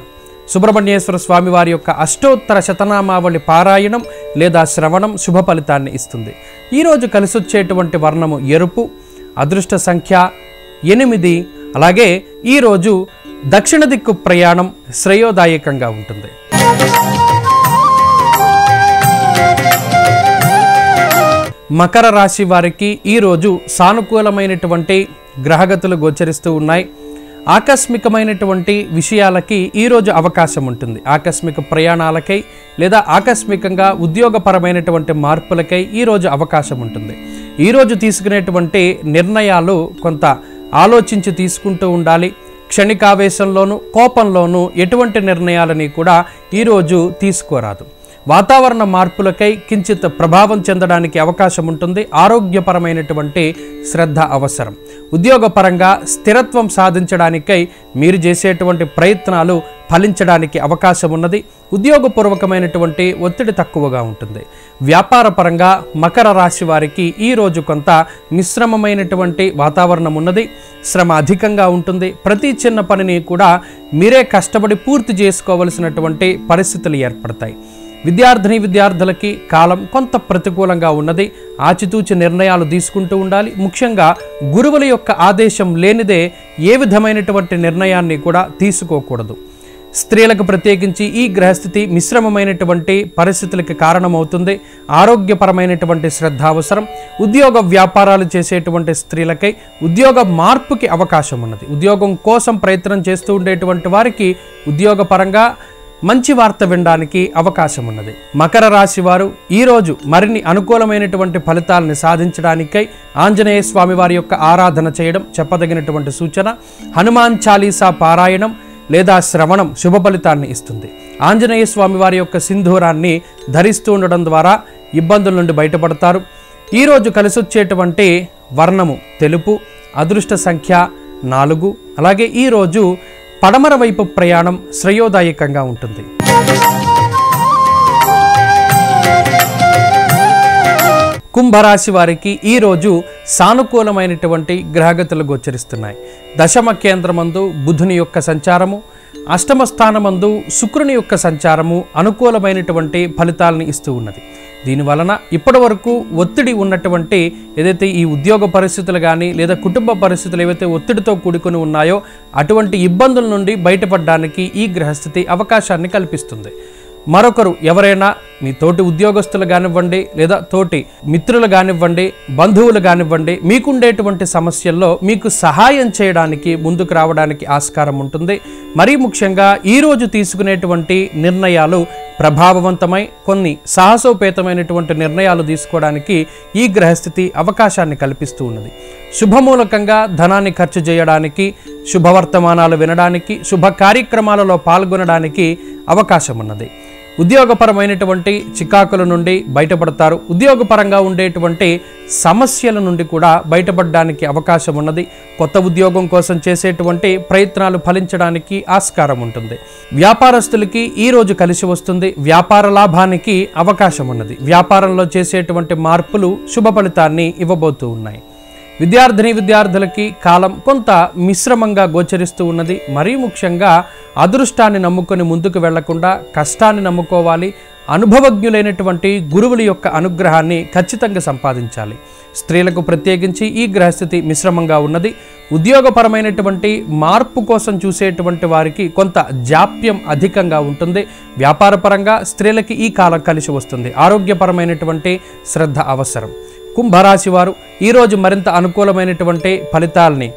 సుబ్రహ్మణ్యేశ్వర స్వామి వారి యొక్క అష్టోత్తర శతనామావళి పారాయణం లేదా శ్రవణం శుభ ఫలితాన్ని ఇస్తుంది. ఈరోజు కలిసొచ్చేటువంటి వర్ణము ఎరుపు, అదృష్ట సంఖ్య 8. అలాగే ఈరోజు దక్షిణ దిక్కు ప్రయాణం శ్రేయోదాయకంగా ఉంటుంది. మకర రాశి వారికి ఈరోజు సానుకూలమైనటువంటి గ్రహగతులు గోచరిస్తూ ఉన్నాయి. ఆకస్మికమైనటువంటి విషయాలకి ఈరోజు అవకాశం ఉంటుంది. ఆకస్మిక ప్రయాణాలకై లేదా ఆకస్మికంగా ఉద్యోగపరమైనటువంటి మార్పులకై ఈరోజు అవకాశం ఉంటుంది. ఈరోజు తీసుకునేటువంటి నిర్ణయాలు కొంత ఆలోచించి తీసుకుంటూ ఉండాలి. క్షణికావేశంలోనూ కోపంలోనూ ఎటువంటి నిర్ణయాలని కూడా ఈరోజు తీసుకోరాదు. వాతావరణ మార్పులకై కించిత్ ప్రభావం చెందడానికి అవకాశం ఉంటుంది. ఆరోగ్యపరమైనటువంటి శ్రద్ధ అవసరం. ఉద్యోగపరంగా స్థిరత్వం సాధించడానికై మీరు చేసేటువంటి ప్రయత్నాలు ఫలించడానికి అవకాశం ఉన్నది. ఉద్యోగపూర్వకమైనటువంటి ఒత్తిడి తక్కువగా ఉంటుంది. వ్యాపార పరంగా మకర రాశి వారికి ఈరోజు కొంత మిశ్రమమైనటువంటి వాతావరణం ఉన్నది. శ్రమ అధికంగా ఉంటుంది. ప్రతి చిన్న పనిని కూడా మీరే కష్టపడి పూర్తి చేసుకోవలసినటువంటి పరిస్థితులు ఏర్పడతాయి. విద్యార్థులకి కాలం కొంత ప్రతికూలంగా ఉన్నది. ఆచితూచి నిర్ణయాలు తీసుకుంటూ ఉండాలి. ముఖ్యంగా గురువుల యొక్క ఆదేశం లేనిదే ఏ విధమైనటువంటి నిర్ణయాన్ని కూడా తీసుకోకూడదు. స్త్రీలకు ప్రత్యేకించి ఈ గ్రహస్థితి మిశ్రమమైనటువంటి పరిస్థితులకి కారణమవుతుంది. ఆరోగ్యపరమైనటువంటి శ్రద్ధ అవసరం. ఉద్యోగ వ్యాపారాలు చేసేటువంటి స్త్రీలకై ఉద్యోగ మార్పుకి అవకాశం ఉన్నది. ఉద్యోగం కోసం ప్రయత్నం చేస్తూ ఉండేటువంటి వారికి ఉద్యోగపరంగా మంచి వార్త వినడానికి అవకాశం ఉన్నది. మకర రాశి వారు ఈరోజు మరిన్ని అనుకూలమైనటువంటి ఫలితాలను సాధించడానికై ఆంజనేయ స్వామి వారి యొక్క ఆరాధన చేయడం చెప్పదగినటువంటి సూచన. హనుమాన్ చాలీసా పారాయణం లేదా శ్రవణం శుభ ఫలితాన్ని ఇస్తుంది. ఆంజనేయ స్వామి వారి యొక్క సింధూరాన్ని ధరిస్తూ ఉండడం ద్వారా ఇబ్బందుల నుండి బయటపడతారు. ఈరోజు కలిసొచ్చేటువంటి వర్ణము తెలుపు, అదృష్ట సంఖ్య 4. అలాగే ఈరోజు పడమర వైపు ప్రయాణం శ్రేయోదాయకంగా ఉంటుంది. కుంభరాశి వారికి ఈరోజు సానుకూలమైనటువంటి గ్రహగతులు గోచరిస్తున్నాయి. దశమ కేంద్రమందు బుధుని యొక్క సంచారము, అష్టమ స్థానమందు శుక్రుని యొక్క సంచారము అనుకూలమైనటువంటి ఫలితాలను ఇస్తూ ఉన్నది. దీనివలన ఇప్పటి వరకు ఒత్తిడి ఉన్నటువంటి ఏదైతే ఈ ఉద్యోగ పరిస్థితులు కానీ లేదా కుటుంబ పరిస్థితులు ఏవైతే ఒత్తిడితో కూడుకుని ఉన్నాయో అటువంటి ఇబ్బందుల నుండి బయటపడడానికి ఈ గ్రహస్థితి అవకాశాన్ని కల్పిస్తుంది. మరొకరు ఎవరైనా మీ తోటి ఉద్యోగస్తులు కానివ్వండి లేదా తోటి మిత్రులు కానివ్వండి, బంధువులు కానివ్వండి, మీకుండేటువంటి సమస్యల్లో మీకు సహాయం చేయడానికి ముందుకు రావడానికి ఆస్కారం ఉంటుంది. మరీ ముఖ్యంగా ఈరోజు తీసుకునేటువంటి నిర్ణయాలు ప్రభావవంతమై కొన్ని సాహసోపేతమైనటువంటి నిర్ణయాలు తీసుకోవడానికి ఈ గ్రహస్థితి అవకాశాన్ని కల్పిస్తూ ఉన్నది. శుభమూలకంగా ధనాన్ని ఖర్చు చేయడానికి, శుభవర్తమానాలు వినడానికి, శుభ కార్యక్రమాలలో పాల్గొనడానికి అవకాశం ఉన్నది. ఉద్యోగపరమైనటువంటి చికాకుల నుండి బయటపడతారు. ఉద్యోగపరంగా ఉండేటువంటి సమస్యల నుండి కూడా బయటపడడానికి అవకాశం ఉన్నది. కొత్త ఉద్యోగం కోసం చేసేటువంటి ప్రయత్నాలు ఫలించడానికి ఆస్కారం ఉంటుంది. వ్యాపారస్తులకి ఈరోజు కలిసి వస్తుంది. వ్యాపార లాభానికి అవకాశం ఉన్నది. వ్యాపారంలో చేసేటువంటి మార్పులు శుభ ఫలితాన్ని ఇవ్వబోతూ ఉన్నాయి. విద్యార్థులకి కాలం కొంత మిశ్రమంగా గోచరిస్తూ ఉన్నది. మరీ ముఖ్యంగా అదృష్టాన్ని నమ్ముకొని ముందుకు వెళ్లకుండా కష్టాన్ని నమ్ముకోవాలి. అనుభవజ్ఞులైనటువంటి గురువుల యొక్క అనుగ్రహాన్ని ఖచ్చితంగా సంపాదించాలి. స్త్రీలకు ప్రత్యేకించి ఈ గ్రహస్థితి మిశ్రమంగా ఉన్నది. ఉద్యోగపరమైనటువంటి మార్పు కోసం చూసేటువంటి వారికి కొంత జాప్యం అధికంగా ఉంటుంది. వ్యాపారపరంగా స్త్రీలకి ఈ కాలం కలిసి వస్తుంది. ఆరోగ్యపరమైనటువంటి శ్రద్ధ అవసరం. కుంభరాశి వారు ఈరోజు మరింత అనుకూలమైనటువంటి ఫలితాలని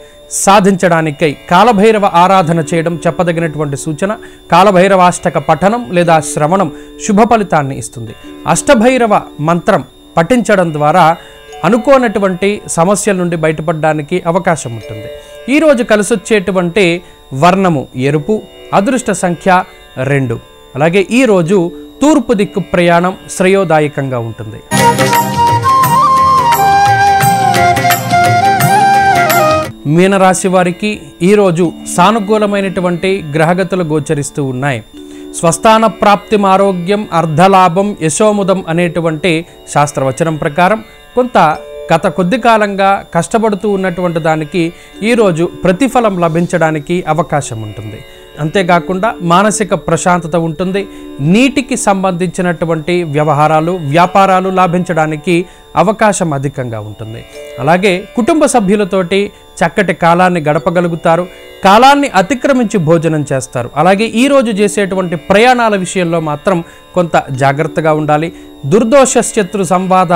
సాధించడానికై కాలభైరవ ఆరాధన చేయడం చెప్పదగినటువంటి సూచన. కాలభైరవాష్టక పఠనం లేదా శ్రవణం శుభ ఫలితాన్ని ఇస్తుంది. అష్టభైరవ మంత్రం పఠించడం ద్వారా అనుకోనటువంటి సమస్యల నుండి బయటపడడానికి అవకాశం ఉంటుంది. ఈరోజు కలిసొచ్చేటువంటి వర్ణము ఎరుపు, అదృష్ట సంఖ్య 2. అలాగే ఈరోజు తూర్పు దిక్కు ప్రయాణం శ్రేయోదాయకంగా ఉంటుంది. మీనరాశి వారికి ఈరోజు సానుకూలమైనటువంటి గ్రహగతులు గోచరిస్తూ ఉన్నాయి. స్వస్థాన ప్రాప్తిం ఆరోగ్యం అర్ధలాభం యశోముదం అనేటువంటి శాస్త్రవచనం ప్రకారం కొంత గత కొద్ది కాలంగా కష్టపడుతూ ఉన్నటువంటి దానికి ఈరోజు ప్రతిఫలం లభించడానికి అవకాశం ఉంటుంది. అంతేకాకుండా మానసిక ప్రశాంతత ఉంటుంది. నీటికి సంబంధించినటువంటి వ్యవహారాలు వ్యాపారాలు లాభించడానికి అవకాశం అధికంగా ఉంటుంది. అలాగే కుటుంబ సభ్యులతోటి చక్కటి కాలాన్ని గడపగలుగుతారు. కాలాన్ని అతిక్రమించి భోజనం చేస్తారు. అలాగే ఈరోజు చేసేటువంటి ప్రయాణాల విషయంలో మాత్రం కొంత జాగ్రత్తగా ఉండాలి. దుర్దోషశత్రు సంవాద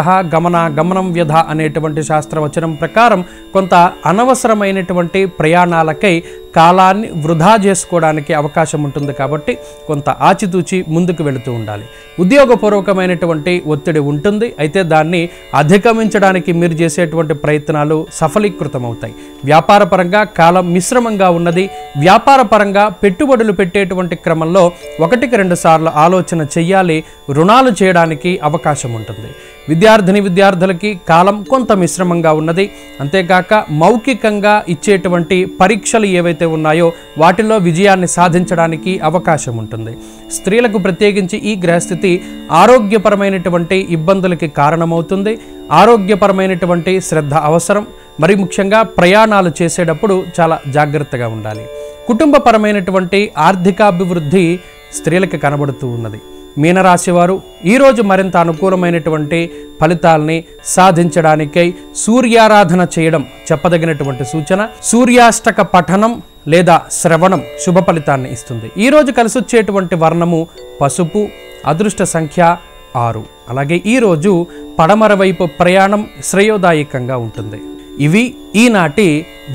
గమనం వ్యధ అనేటువంటి శాస్త్రవచనం ప్రకారం కొంత అనవసరమైనటువంటి ప్రయాణాలకై కాలాన్ని వృధా చేసుకోవడానికి అవకాశం ఉంటుంది. కాబట్టి కొంత ఆచితూచి ముందుకు వెళుతూ ఉండాలి. ఉద్యోగపూర్వకమైనటువంటి ఒత్తిడి ఉంటుంది. అయితే దాన్ని అధిగమించడానికి మీరు చేసేటువంటి ప్రయత్నాలు సఫలీకృతమవుతాయి. వ్యాపారపరంగా కాలం మిశ్రమంగా ఉన్నది. వ్యాపారపరంగా పెట్టుబడులు పెట్టేటువంటి క్రమంలో 1-2 సార్లు ఆలోచన చెయ్యాలి. రుణాలు చేయడానికి అవకాశం ఉంటుంది. విద్యార్థులకి కాలం కొంత మిశ్రమంగా ఉన్నది. అంతేకాక మౌఖికంగా ఇచ్చేటువంటి పరీక్షలు ఏవైతే ఉన్నాయో వాటిల్లో విజయాన్ని సాధించడానికి అవకాశం ఉంటుంది. స్త్రీలకు ప్రత్యేకించి ఈ గ్రహస్థితి ఆరోగ్యపరమైనటువంటి ఇబ్బందులకి కారణమవుతుంది. ఆరోగ్యపరమైనటువంటి శ్రద్ధ అవసరం. మరి ముఖ్యంగా ప్రయాణాలు చేసేటప్పుడు చాలా జాగ్రత్తగా ఉండాలి. కుటుంబపరమైనటువంటి ఆర్థికాభివృద్ధి స్త్రీలకు కనబడుతూ ఉన్నది. మీనరాశి వారు ఈరోజు మరింత అనుకూలమైనటువంటి ఫలితాలని సాధించడానికై సూర్యారాధన చేయడం చెప్పదగినటువంటి సూచన. సూర్యాష్టక పఠనం లేదా శ్రవణం శుభ ఫలితాన్ని ఇస్తుంది. ఈరోజు కలిసొచ్చేటువంటి వర్ణము పసుపు, అదృష్ట సంఖ్య 6. అలాగే ఈరోజు పడమర వైపు ప్రయాణం శ్రేయోదాయకంగా ఉంటుంది. ఇవి ఈనాటి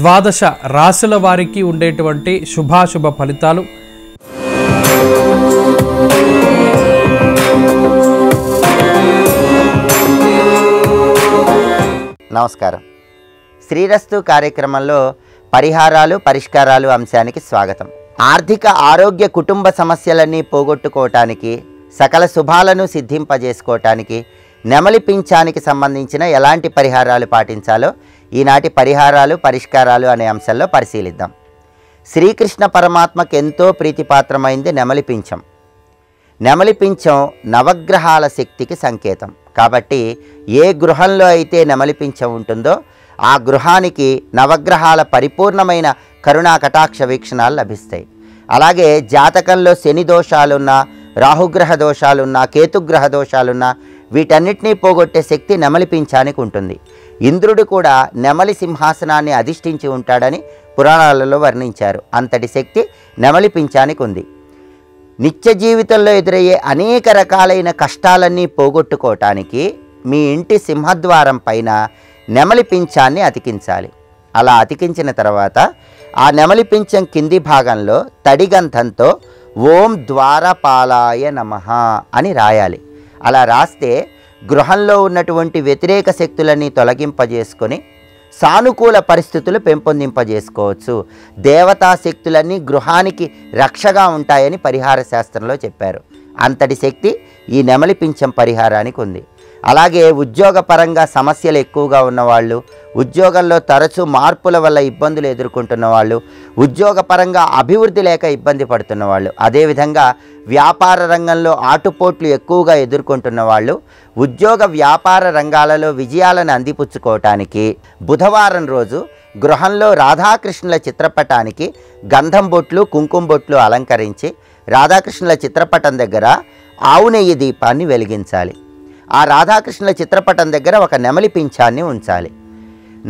12 రాశుల వారికి ఉండేటువంటి శుభాశుభ ఫలితాలు. నమస్కారం. శ్రీరస్తు కార్యక్రమంలో పరిహారాలు పరిష్కారాలు అంశానికి స్వాగతం. ఆర్థిక ఆరోగ్య కుటుంబ సమస్యలన్నీ పోగొట్టుకోవటానికి, సకల శుభాలను సిద్ధింపజేసుకోవటానికి నెమలి పింఛానికి సంబంధించిన ఎలాంటి పరిహారాలు పాటించాలో ఈనాటి పరిహారాలు పరిష్కారాలు అనే అంశంలో పరిశీలిద్దాం. శ్రీకృష్ణ పరమాత్మకు ఎంతో ప్రీతిపాత్రమైంది నెమలి పింఛం. నెమలి పింఛం నవగ్రహాల శక్తికి సంకేతం. కాబట్టి ఏ గృహంలో అయితే నెమలి పింఛం ఉంటుందో ఆ గృహానికి నవగ్రహాల పరిపూర్ణమైన కరుణా కటాక్ష వీక్షణాలు లభిస్తాయి. అలాగే జాతకంలో శని దోషాలున్నా, రాహుగ్రహ దోషాలున్నా, కేతుగ్రహ దోషాలున్నా వీటన్నిటినీ పోగొట్టే శక్తి నెమలి పింఛానికి ఉంటుంది. ఇంద్రుడు కూడా నెమలి సింహాసనాన్ని అధిష్ఠించి ఉంటాడని పురాణాలలో వర్ణించారు. అంతటి శక్తి నెమలి పింఛానికి ఉంది. నిత్య జీవితంలో ఎదురయ్యే అనేక రకాలైన కష్టాలన్నీ పోగొట్టుకోవటానికి మీ ఇంటి సింహద్వారం పైన నెమలి పింఛాన్ని అతికించాలి. అలా అతికించిన తర్వాత ఆ నెమలి పింఛం కింది భాగంలో తడిగంధంతో ఓం ద్వారపాలాయ నమః అని రాయాలి. అలా రాస్తే గృహంలో ఉన్నటువంటి వ్యతిరేక శక్తులన్నీ తొలగింపజేసుకొని సానుకూల పరిస్థితులు పెంపొందింపజేసుకోవచ్చు. దేవతా శక్తులన్నీ గృహానికి రక్షగా ఉంటాయని పరిహార శాస్త్రంలో చెప్పారు. అంతటి శక్తి ఈ నెమలి పింఛం పరిహారానికి ఉంది. అలాగే ఉద్యోగపరంగా సమస్యలు ఎక్కువగా ఉన్నవాళ్ళు, ఉద్యోగంలో తరచూ మార్పుల వల్ల ఇబ్బందులు ఎదుర్కొంటున్న వాళ్ళు, ఉద్యోగపరంగా అభివృద్ధి లేక ఇబ్బంది పడుతున్న వాళ్ళు, అదేవిధంగా వ్యాపార రంగంలో ఆటుపోట్లు ఎక్కువగా ఎదుర్కొంటున్న వాళ్ళు, ఉద్యోగ వ్యాపార రంగాలలో విజయాలను అందిపుచ్చుకోవటానికి బుధవారం రోజు గృహంలో రాధాకృష్ణుల చిత్రపటానికి గంధం బొట్లు, కుంకుమ బొట్లు అలంకరించి రాధాకృష్ణుల చిత్రపటం దగ్గర ఆవు నెయ్యి దీపాన్ని వెలిగించాలి. ఆ రాధాకృష్ణుల చిత్రపటం దగ్గర ఒక నెమలి పింఛాన్ని ఉంచాలి.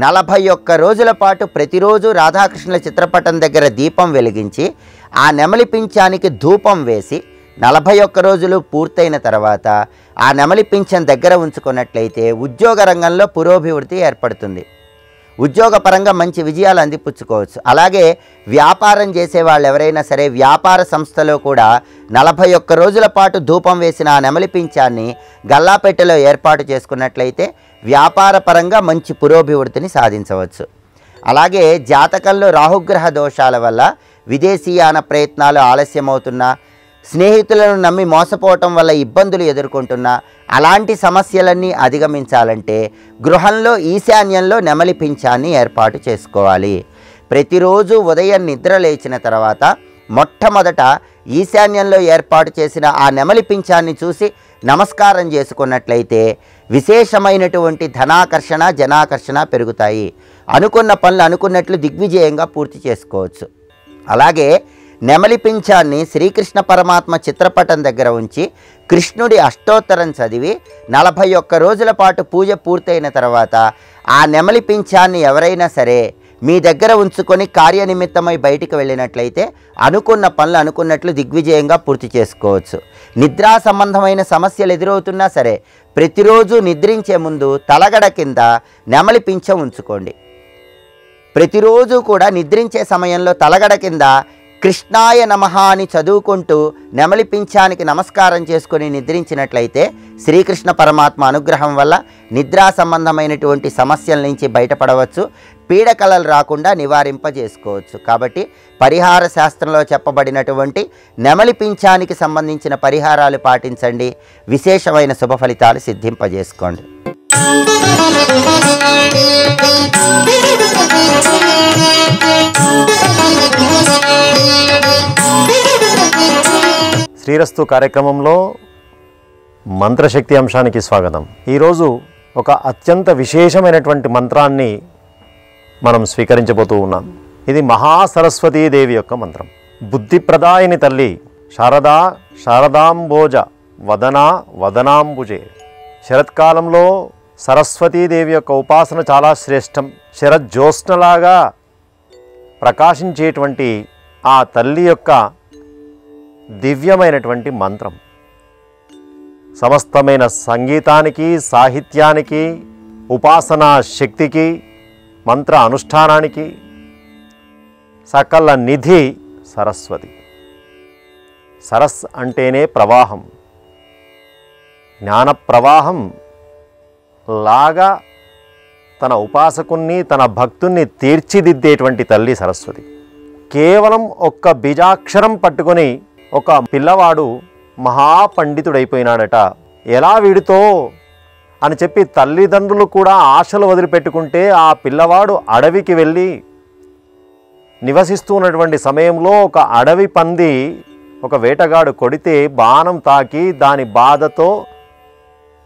41 రోజుల పాటు ప్రతిరోజు రాధాకృష్ణుల చిత్రపటం దగ్గర దీపం వెలిగించి ఆ నెమలి పింఛానికి ధూపం వేసి 41 రోజులు పూర్తయిన తర్వాత ఆ నెమలి పింఛం దగ్గర ఉంచుకున్నట్లయితే ఉద్యోగ రంగంలో పురోభివృద్ధి ఏర్పడుతుంది. ఉద్యోగపరంగా మంచి విజయాలు అందిపుచ్చుకోవచ్చు. అలాగే వ్యాపారం చేసే వాళ్ళు ఎవరైనా సరే వ్యాపార సంస్థలో కూడా 41 రోజుల పాటు ధూపం వేసిన ఆ నెమలి పింఛాన్ని గల్లాపెట్టెలో ఏర్పాటు చేసుకున్నట్లయితే వ్యాపార పరంగా మంచి పురోభివృద్ధిని సాధించవచ్చు. అలాగే జాతకంలో రాహుగ్రహ దోషాల వల్ల విదేశీయాన ప్రయత్నాలు ఆలస్యమవుతున్నా, స్నేహితులను నమ్మి మోసపోవటం వల్ల ఇబ్బందులు ఎదుర్కొంటున్నా అలాంటి సమస్యలన్నీ అధిగమించాలంటే గృహంలో ఈశాన్యంలో నెమలి పింఛాన్ని ఏర్పాటు చేసుకోవాలి. ప్రతిరోజు ఉదయం నిద్ర లేచిన తర్వాత మొట్టమొదట ఈశాన్యంలో ఏర్పాటు చేసిన ఆ నెమలి పింఛాన్ని చూసి నమస్కారం చేసుకున్నట్లయితే విశేషమైనటువంటి ధనాకర్షణ జనాకర్షణ పెరుగుతాయి. అనుకున్న పనులు అనుకున్నట్లు దిగ్విజయంగా పూర్తి చేసుకోవచ్చు. అలాగే నెమలి పింఛాన్ని శ్రీకృష్ణ పరమాత్మ చిత్రపటం దగ్గర ఉంచి కృష్ణుడి అష్టోత్తరం చదివి 41 రోజుల పాటు పూజ పూర్తయిన తర్వాత ఆ నెమలి పింఛాన్ని ఎవరైనా సరే మీ దగ్గర ఉంచుకొని కార్యనిమిత్తమై బయటికి వెళ్ళినట్లయితే అనుకున్న పనులు అనుకున్నట్లు దిగ్విజయంగా పూర్తి చేసుకోవచ్చు. నిద్రా సంబంధమైన సమస్యలు ఎదురవుతున్నా సరే ప్రతిరోజు నిద్రించే ముందు తలగడ కింద నెమలి పింఛం ఉంచుకోండి. ప్రతిరోజు కూడా నిద్రించే సమయంలో తలగడ కింద కృష్ణాయ నమః అని చదువుకుంటూ నెమలి పింఛానికి నమస్కారం చేసుకొని నిద్రించినట్లయితే శ్రీకృష్ణ పరమాత్మ అనుగ్రహం వల్ల నిద్రా సంబంధమైనటువంటి సమస్యల నుంచి బయటపడవచ్చు. పీడకలలు రాకుండా నివారింపజేసుకోవచ్చు. కాబట్టి పరిహార శాస్త్రంలో చెప్పబడినటువంటి నెమలి పింఛానికి సంబంధించిన పరిహారాలు పాటించండి. విశేషమైన శుభ ఫలితాలు సిద్ధింపజేసుకోండి. శ్రీరస్తు కార్యక్రమంలో మంత్రశక్తి అంశానికి స్వాగతం. ఈరోజు ఒక అత్యంత విశేషమైనటువంటి మంత్రాన్ని మనం స్వీకరించబోతూ ఉన్నాం. ఇది మహాసరస్వతీదేవి యొక్క మంత్రం. బుద్ధిప్రదాయిని తల్లి శారదాంబోజ వదనా వదనాంబుజే. శరత్కాలంలో సరస్వతీదేవి యొక్క ఉపాసన చాలా శ్రేష్టం. శరజ్యోత్స్నలాగా ప్రకాశించేటువంటి ఆ తల్లి యొక్క దివ్యమైనటువంటి మంత్రం సమస్తమైన సంగీతానికి, సాహిత్యానికి, ఉపాసనా శక్తికి, మంత్ర అనుష్ఠానానికి సకల నిధి సరస్వతి. సరస్ అంటేనే ప్రవాహం, జ్ఞాన ప్రవాహం లాగా తన ఉపాసకుణ్ణి, తన భక్తుణ్ణి తీర్చిదిద్దేటువంటి తల్లి సరస్వతి. కేవలం ఒక్క బీజాక్షరం పట్టుకొని ఒక పిల్లవాడు మహాపండితుడైపోయినాడట. ఎలా వీడితో అని చెప్పి తల్లిదండ్రులు కూడా ఆశలు వదిలిపెట్టుకుంటే ఆ పిల్లవాడు అడవికి వెళ్ళి నివసిస్తున్నటువంటి సమయంలో ఒక అడవి పంది ఒక వేటగాడు కొడితే బాణం తాకి దాని బాధతో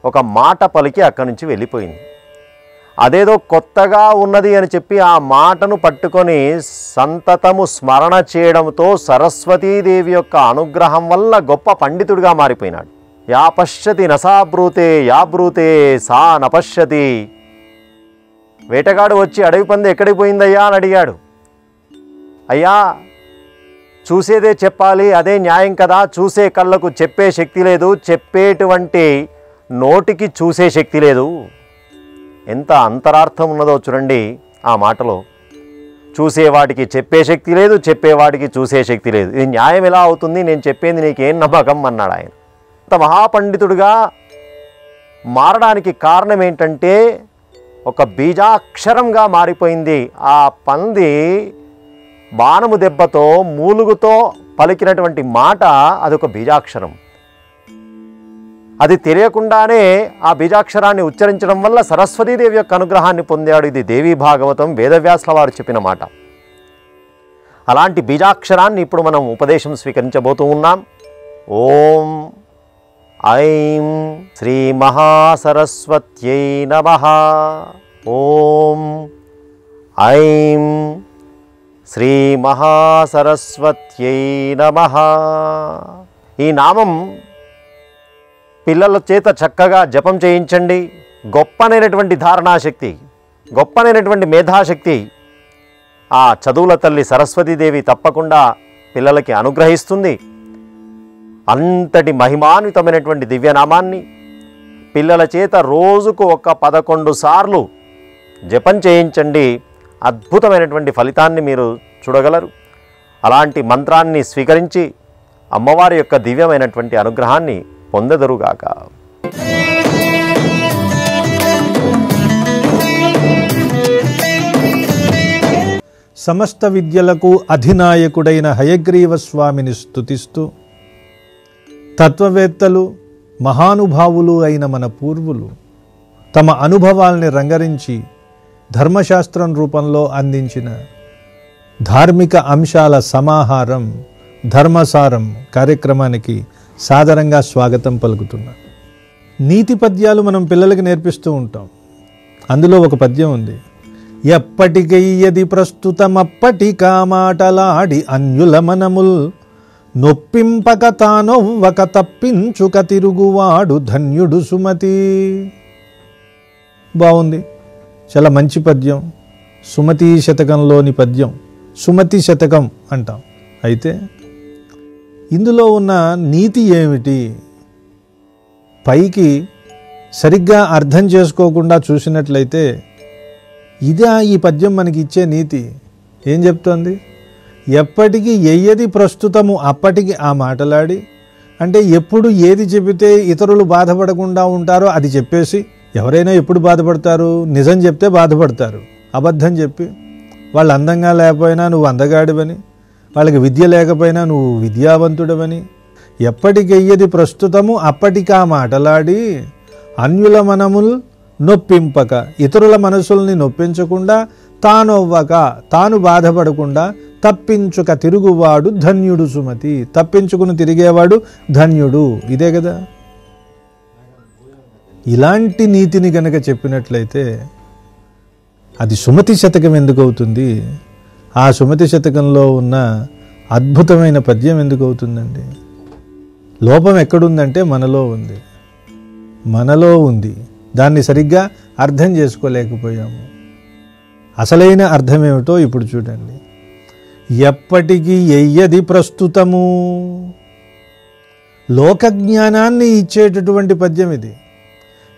ఒక మాట పలికి అక్కడి నుంచి వెళ్ళిపోయింది. అదేదో కొత్తగా ఉన్నది అని చెప్పి ఆ మాటను పట్టుకొని సంతతము స్మరణ చేయడంతో సరస్వతీదేవి యొక్క అనుగ్రహం వల్ల గొప్ప పండితుడిగా మారిపోయినాడు. యా పశ్యతి నసాబ్రూతే యాబ్రూతే సా నపశ్యతి. వేటగాడు వచ్చి అడవి పంది ఎక్కడికి పోయిందయ్యా అని అడిగాడు. అయ్యా చూసేదే చెప్పాలి, అదే న్యాయం కదా. చూసే కళ్ళకు చెప్పే శక్తి లేదు, చెప్పేటువంటి నోటికి చూసే శక్తి లేదు. ఎంత అంతరార్థం ఉన్నదో చూడండి ఆ మాటలో. చూసేవాడికి చెప్పే శక్తి లేదు, చెప్పేవాడికి చూసే శక్తి లేదు. ఇది న్యాయం ఎలా అవుతుంది? నేను చెప్పేది నీకేం నమ్మకం అన్నాడు ఆయన. అంత మహాపండితుడిగా మారడానికి కారణం ఏంటంటే ఒక బీజాక్షరంగా మారిపోయింది. ఆ పంది బాణము దెబ్బతో మూలుగుతో పలికినటువంటి మాట అదొక బీజాక్షరం. అది తెలియకుండానే ఆ బీజాక్షరాన్ని ఉచ్చరించడం వల్ల సరస్వతీదేవి యొక్క అనుగ్రహాన్ని పొందాడు. ఇది దేవీ భాగవతం వేదవ్యాసుల వారు చెప్పిన మాట. అలాంటి బీజాక్షరాన్ని ఇప్పుడు మనం ఉపదేశం స్వీకరించబోతూ ఉన్నాం. ఓం ఐం శ్రీ మహాసరస్వత్యై నమః. ఓం ఐం శ్రీ మహాసరస్వత్యై నమః. ఈ నామం పిల్లల చేత చక్కగా జపం చేయించండి. గొప్పనైనటువంటి ధారణాశక్తి, గొప్పనైనటువంటి మేధాశక్తి ఆ చదువుల తల్లి సరస్వతీదేవి తప్పకుండా పిల్లలకి అనుగ్రహిస్తుంది. అంతటి మహిమాన్వితమైనటువంటి దివ్యనామాన్ని పిల్లల చేత రోజుకు 11 సార్లు జపం చేయించండి. అద్భుతమైనటువంటి ఫలితాన్ని మీరు చూడగలరు. అలాంటి మంత్రాన్ని స్వీకరించి అమ్మవారి యొక్క దివ్యమైనటువంటి అనుగ్రహాన్ని పొందెదరుగాక. సమస్త విద్యలకు అధినాయకుడైన హయగ్రీవ స్వామిని స్తుతిస్తూ, తత్వవేత్తలు మహానుభావులు అయిన మన పూర్వులు తమ అనుభవాల్ని రంగరించి ధర్మశాస్త్రం రూపంలో అందించిన ధార్మిక అంశాల సమాహారం ధర్మసారం కార్యక్రమానికి సాదరంగా స్వాగతం పలుకుతున్నా. నీతి పద్యాలు మనం పిల్లలకి నేర్పిస్తూ ఉంటాం. అందులో ఒక పద్యం ఉంది. ఎప్పటికయ్యది ప్రస్తుతమప్పటికా మాటలాడి అన్యుల మనముల్ నొప్పింపక తానొవ్వక తప్పించుక తిరుగువాడు ధన్యుడు సుమతి. బాగుంది, చాలా మంచి పద్యం. సుమతి శతకంలోని పద్యం, సుమతి శతకం అంటాం. అయితే ఇందులో ఉన్న నీతి ఏమిటి? పైకి సరిగ్గా అర్థం చేసుకోకుండా చూసినట్లయితే ఇదే ఈ పద్యం మనకి ఇచ్చే నీతి. ఏం చెప్తోంది? ఎప్పటికీ ఎయ్యది ప్రస్తుతము అప్పటికి ఆ మాటలాడి, అంటే ఎప్పుడు ఏది చెబితే ఇతరులు బాధపడకుండా ఉంటారో అది చెప్పేసి. ఎవరైనా ఎప్పుడు బాధపడతారు? నిజం చెప్తే బాధపడతారు. అబద్ధం చెప్పి వాళ్ళు అందంగా లేకపోయినా నువ్వు అందగాడివని, వాళ్ళకి విద్య లేకపోయినా నువ్వు విద్యావంతుడవని, ఎప్పటికెయ్యది ప్రస్తుతము అప్పటికా మాటలాడి అన్యుల మనముల్ నొప్పింపక, ఇతరుల మనసుల్ని నొప్పించకుండా, తానొవ్వక తాను బాధపడకుండా, తప్పించుక తిరుగువాడు ధన్యుడు సుమతి. తప్పించుకుని తిరిగేవాడు ధన్యుడు. ఇదే కదా. ఇలాంటి నీతిని గనక చెప్పినట్లయితే అది సుమతి శతకం ఎందుకు అవుతుంది? ఆ సుమతి శతకంలో ఉన్న అద్భుతమైన పద్యం ఎందుకు అవుతుందండి? లోపం ఎక్కడుందంటే మనలో ఉంది. మనలో ఉంది. దాన్ని సరిగ్గా అర్థం చేసుకోలేకపోయాము. అసలైన అర్థం ఏమిటో ఇప్పుడు చూడండి. ఎప్పటికీ ఎయ్యది ప్రస్తుతము. లోకజ్ఞానాన్ని ఇచ్చేటటువంటి పద్యం ఇది.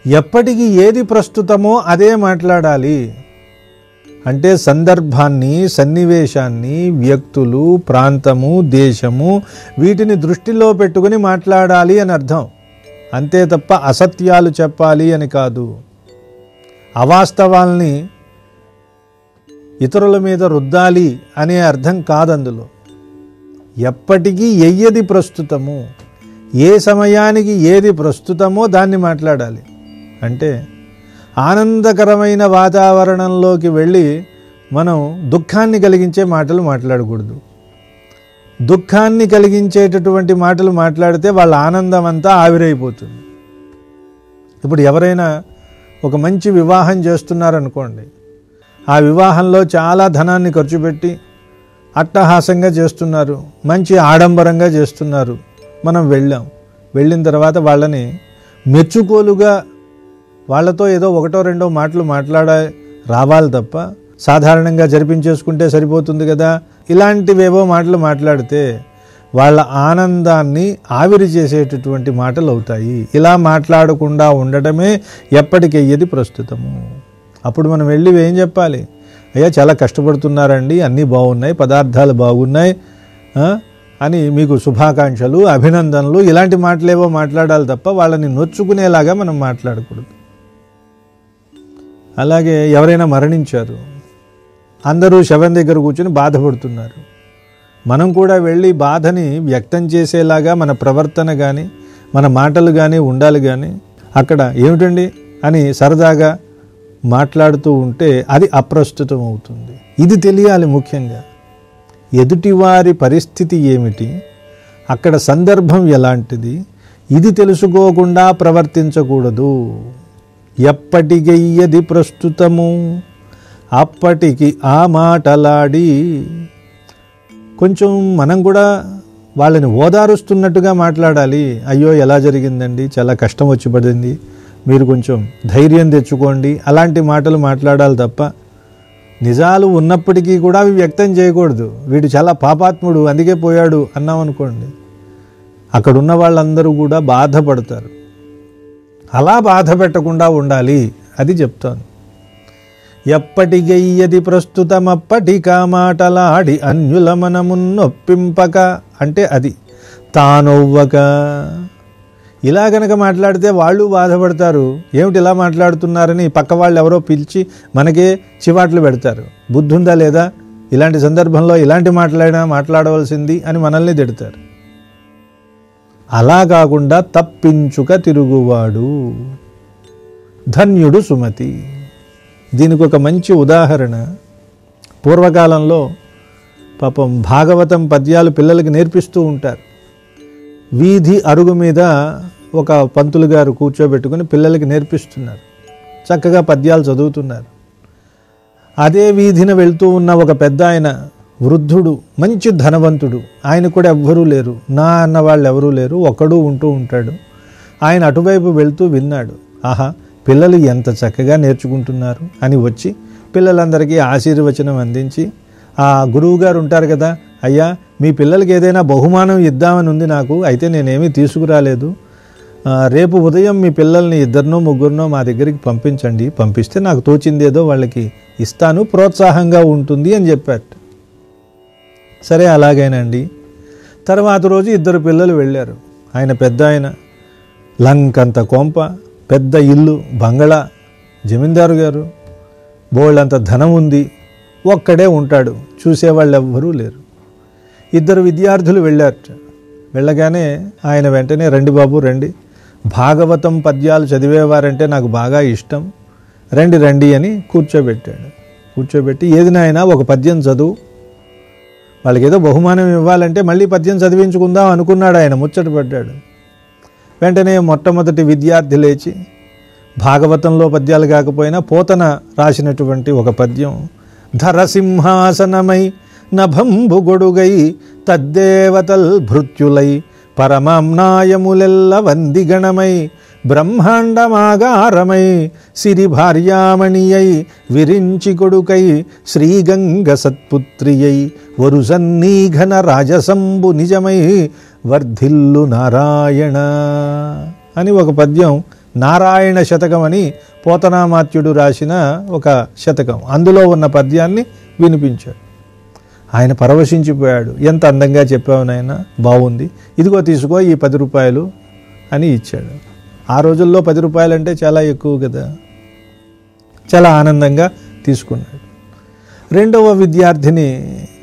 ఎప్పటికీ ఏది ప్రస్తుతమో అదే మాట్లాడాలి. అంటే సందర్భాన్ని, సన్నివేశాన్ని, వ్యక్తులు, ప్రాంతము, దేశము వీటిని దృష్టిలో పెట్టుకుని మాట్లాడాలి అని అర్థం. అంతే తప్ప అసత్యాలు చెప్పాలి అని కాదు. అవాస్తవాల్ని ఇతరుల మీద రుద్దాలి అనే అర్థం కాదందులో. ఎప్పటికీ ఎయ్యది ప్రస్తుతము, ఏ సమయానికి ఏది ప్రస్తుతమో దాన్ని మాట్లాడాలి. అంటే ఆనందకరమైన వాతావరణంలోకి వెళ్ళి మనం దుఃఖాన్ని కలిగించే మాటలు మాట్లాడకూడదు. దుఃఖాన్ని కలిగించేటటువంటి మాటలు మాట్లాడితే వాళ్ళ ఆనందం అంతా ఆవిరైపోతుంది. ఇప్పుడు ఎవరైనా ఒక మంచి వివాహం చేస్తున్నారనుకోండి, ఆ వివాహంలో చాలా ధనాన్ని ఖర్చు పెట్టి అట్టహాసంగా చేస్తున్నారు, మంచి ఆడంబరంగా చేస్తున్నారు. మనం వెళ్ళిన తర్వాత వాళ్ళని మెచ్చుకోలుగా వాళ్ళతో ఏదో ఒకటో రెండో మాటలు రావాలి తప్ప సాధారణంగా జరిపించేసుకుంటే సరిపోతుంది కదా. ఇలాంటివేవో మాటలు మాట్లాడితే వాళ్ళ ఆనందాన్ని ఆవిరి చేసేటటువంటి మాటలు అవుతాయి. ఇలా మాట్లాడకుండా ఉండటమే ఎప్పటికెయ్యది ప్రస్తుతము. అప్పుడు మనం వెళ్ళి ఏం చెప్పాలి? అయ్యా చాలా కష్టపడుతున్నారండి, అన్నీ బాగున్నాయి, పదార్థాలు బాగున్నాయి అని మీకు శుభాకాంక్షలు, అభినందనలు, ఇలాంటి మాటలేవో మాట్లాడాలి తప్ప వాళ్ళని నొచ్చుకునేలాగా మనం మాట్లాడకూడదు. అలాగే ఎవరైనా మరణించారు, అందరూ శవం దగ్గర కూర్చొని బాధపడుతున్నారు. మనం కూడా వెళ్ళి బాధని వ్యక్తం చేసేలాగా మన ప్రవర్తన కానీ మన మాటలు కానీ ఉండాలి. కానీ అక్కడ ఏమిటండి అని సరదాగా మాట్లాడుతూ ఉంటే అది అప్రస్తుతం అవుతుంది. ఇది తెలియాలి. ముఖ్యంగా ఎదుటివారి పరిస్థితి ఏమిటి, అక్కడ సందర్భం ఎలాంటిది, ఇది తెలుసుకోకుండా ప్రవర్తించకూడదు. ఎప్పటికెయ్యది ప్రస్తుతము అప్పటికి ఆ మాటలాడి. కొంచెం మనం కూడా వాళ్ళని ఓదారుస్తున్నట్టుగా మాట్లాడాలి. అయ్యో ఎలా జరిగిందండి, చాలా కష్టం వచ్చి పడింది, మీరు కొంచెం ధైర్యం తెచ్చుకోండి, అలాంటి మాటలు మాట్లాడాలి తప్ప నిజాలు ఉన్నప్పటికీ కూడా అవి వ్యక్తం చేయకూడదు. వీడు చాలా పాపాత్ముడు అందుకే పోయాడు అన్నామనుకోండి, అక్కడున్న వాళ్ళందరూ కూడా బాధపడతారు. అలా బాధ పెట్టకుండా ఉండాలి, అది చెప్తాను. ఎప్పటికయ్యది ప్రస్తుతమప్పటికా మాటలాడి అన్యుల మనమున్నొప్పింపక అంటే అది తానొవ్వక. ఇలా గనక మాట్లాడితే వాళ్ళు బాధపడతారు. ఏమిటి ఇలా మాట్లాడుతున్నారని పక్క వాళ్ళు ఎవరో పిలిచి మనకే చివాట్లు పెడతారు. బుద్ధి ఉందా లేదా, ఇలాంటి సందర్భంలో ఇలాంటి మాట్లాడవలసింది అని మనల్ని తిడతారు. అలా కాకుండా తప్పించుక తిరుగువాడు ధన్యుడు సుమతి. దీనికి ఒక మంచి ఉదాహరణ, పూర్వకాలంలో పాపం భాగవతం పద్యాలు పిల్లలకి నేర్పిస్తూ ఉంటారు. వీధి అరుగు మీద ఒక పంతులు గారు కూర్చోబెట్టుకుని పిల్లలకి నేర్పిస్తున్నారు. చక్కగా పద్యాలు చదువుతున్నారు. అదే వీధిన వెళ్తూ ఉన్న ఒక పెద్ద ఆయన, వృద్ధుడు, మంచి ధనవంతుడు, ఆయన కూడా ఎవ్వరూ లేరు, నా అన్న వాళ్ళు ఎవరూ లేరు, ఒక్కడూ ఉంటూ ఉంటాడు. ఆయన అటువైపు వెళ్తూ విన్నాడు. ఆహా, పిల్లలు ఎంత చక్కగా నేర్చుకుంటున్నారు అని వచ్చి పిల్లలందరికీ ఆశీర్వచనం అందించి, ఆ గురువుగారు ఉంటారు కదా, అయ్యా మీ పిల్లలకి ఏదైనా బహుమానం ఇద్దామని ఉంది నాకు, అయితే నేనేమీ తీసుకురాలేదు, రేపు ఉదయం మీ పిల్లల్ని 2 3 మా దగ్గరికి పంపించండి, పంపిస్తే నాకు తోచిందేదో వాళ్ళకి ఇస్తాను, ప్రోత్సాహంగా ఉంటుంది అని చెప్పారు. సరే అలాగేనండి. తర్వాత రోజు 2 పిల్లలు వెళ్ళారు. ఆయన పెద్ద ఆయన, లంకంత కొంప, పెద్ద ఇల్లు, బంగళా, జమీందారు గారు, బోళ్ళంత ధనం ఉంది, ఒక్కడే ఉంటాడు, చూసేవాళ్ళు ఎవ్వరూ లేరు. 2 విద్యార్థులు వెళ్ళారు. వెళ్ళగానే ఆయన వెంటనే, రండి బాబు రండి, భాగవతం పద్యాలు చదివేవారంటే నాకు బాగా ఇష్టం, రండి రండి అని కూర్చోబెట్టాడు. కూర్చోబెట్టి, ఏది నాయనా ఒక పద్యం చదువు, వాళ్ళకి ఏదో బహుమానం ఇవ్వాలంటే మళ్ళీ పద్యం చదివించుకుందాం అనుకున్నాడు ఆయన, ముచ్చట పడ్డాడు. వెంటనే మొట్టమొదటి విద్యార్థి లేచి భాగవతంలో పద్యాలు కాకపోయినా పోతన రాసినటువంటి ఒక పద్యం, ధరసింహాసనమై నభంబు గొడుగై తద్దేవతల్ భృత్యులై పరమాంనాయములెల్ల వందిగణమై బ్రహ్మాండమాగారమై సిరి భార్యామణియై విరించి కొడుకై శ్రీగంగ సత్పుత్రియై వరుసన్నీఘన రాజసంబు నిజమై వర్ధిల్లు నారాయణ అని ఒక పద్యం, నారాయణ శతకం అని పోతనామాత్యుడు రాసిన ఒక శతకం, అందులో ఉన్న పద్యాన్ని వినిపించాడు. ఆయన పరవశించిపోయాడు. ఎంత అందంగా చెప్పావు నాయన, బాగుంది, ఇదిగో తీసుకో ఈ 10 రూపాయలు అని ఇచ్చాడు. ఆ రోజుల్లో 10 రూపాయలు అంటే చాలా ఎక్కువ కదా. చాలా ఆనందంగా తీసుకున్నాడు. రెండవ విద్యార్థిని,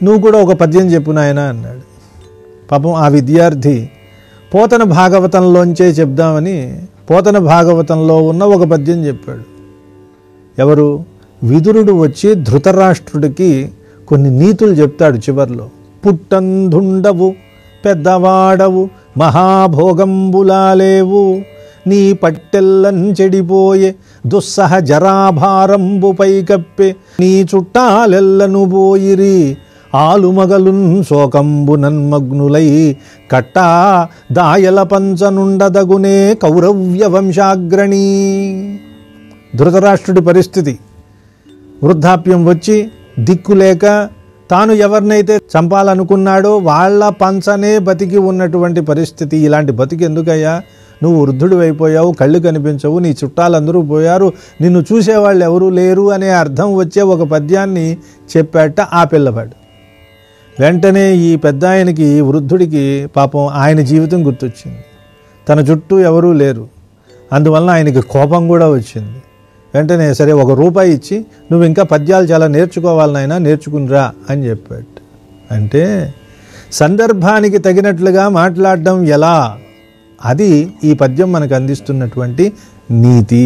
నువ్వు కూడా ఒక పద్యం చెప్పు నాయన అన్నాడు. పాపం ఆ విద్యార్థి పోతన భాగవతంలోంచే చెప్దామని పోతన భాగవతంలో ఉన్న ఒక పద్యం చెప్పాడు. ఎవరు? విదురుడు వచ్చి ధృతరాష్ట్రుడికి కొన్ని నీతులు చెప్తాడు చివర్లో. పుట్టందుండవు పెద్దవాడవు మహాభోగంబులాలేవు, నీ పట్టెల్లం చెడిపోయే దుస్సహ జరాభారంబుపై కప్పే, నీ చుట్టాలెల్లను పోయిరి ఆలుమగలున్ శోకంబు నన్మగ్నులై, కట్టా దాయల పంచనుండదగునే కౌరవ్య వంశాగ్రణి. ధృతరాష్ట్రుడి పరిస్థితి, వృద్ధాప్యం వచ్చి దిక్కులేక తాను ఎవరినైతే చంపాలనుకున్నాడో వాళ్ళ పంచనే బతికి ఉన్నటువంటి పరిస్థితి. ఇలాంటి బతికి ఎందుకయ్యా, నువ్వు వృద్ధుడు అయిపోయావు, కళ్ళు కనిపించవు, నీ చుట్టాలందరూ పోయారు, నిన్ను చూసేవాళ్ళు ఎవరూ లేరు అనే అర్థం వచ్చే ఒక పద్యాన్ని చెప్పాట ఆ పిల్లవాడు. వెంటనే ఈ పెద్ద ఆయనకి, వృద్ధుడికి పాపం ఆయన జీవితం గుర్తొచ్చింది. తన చుట్టూ ఎవరూ లేరు, అందువల్ల ఆయనకి కోపం కూడా వచ్చింది. వెంటనే సరే 1 రూపాయి ఇచ్చి, నువ్వు ఇంకా పద్యాలు చాలా నేర్చుకోవాలి నాయనా, నేర్చుకునిరా అని చెప్పాడు. అంటే సందర్భానికి తగినట్లుగా మాట్లాడడం ఎలా, అది ఈ పద్యం మనకు అందిస్తున్నటువంటి నీతి.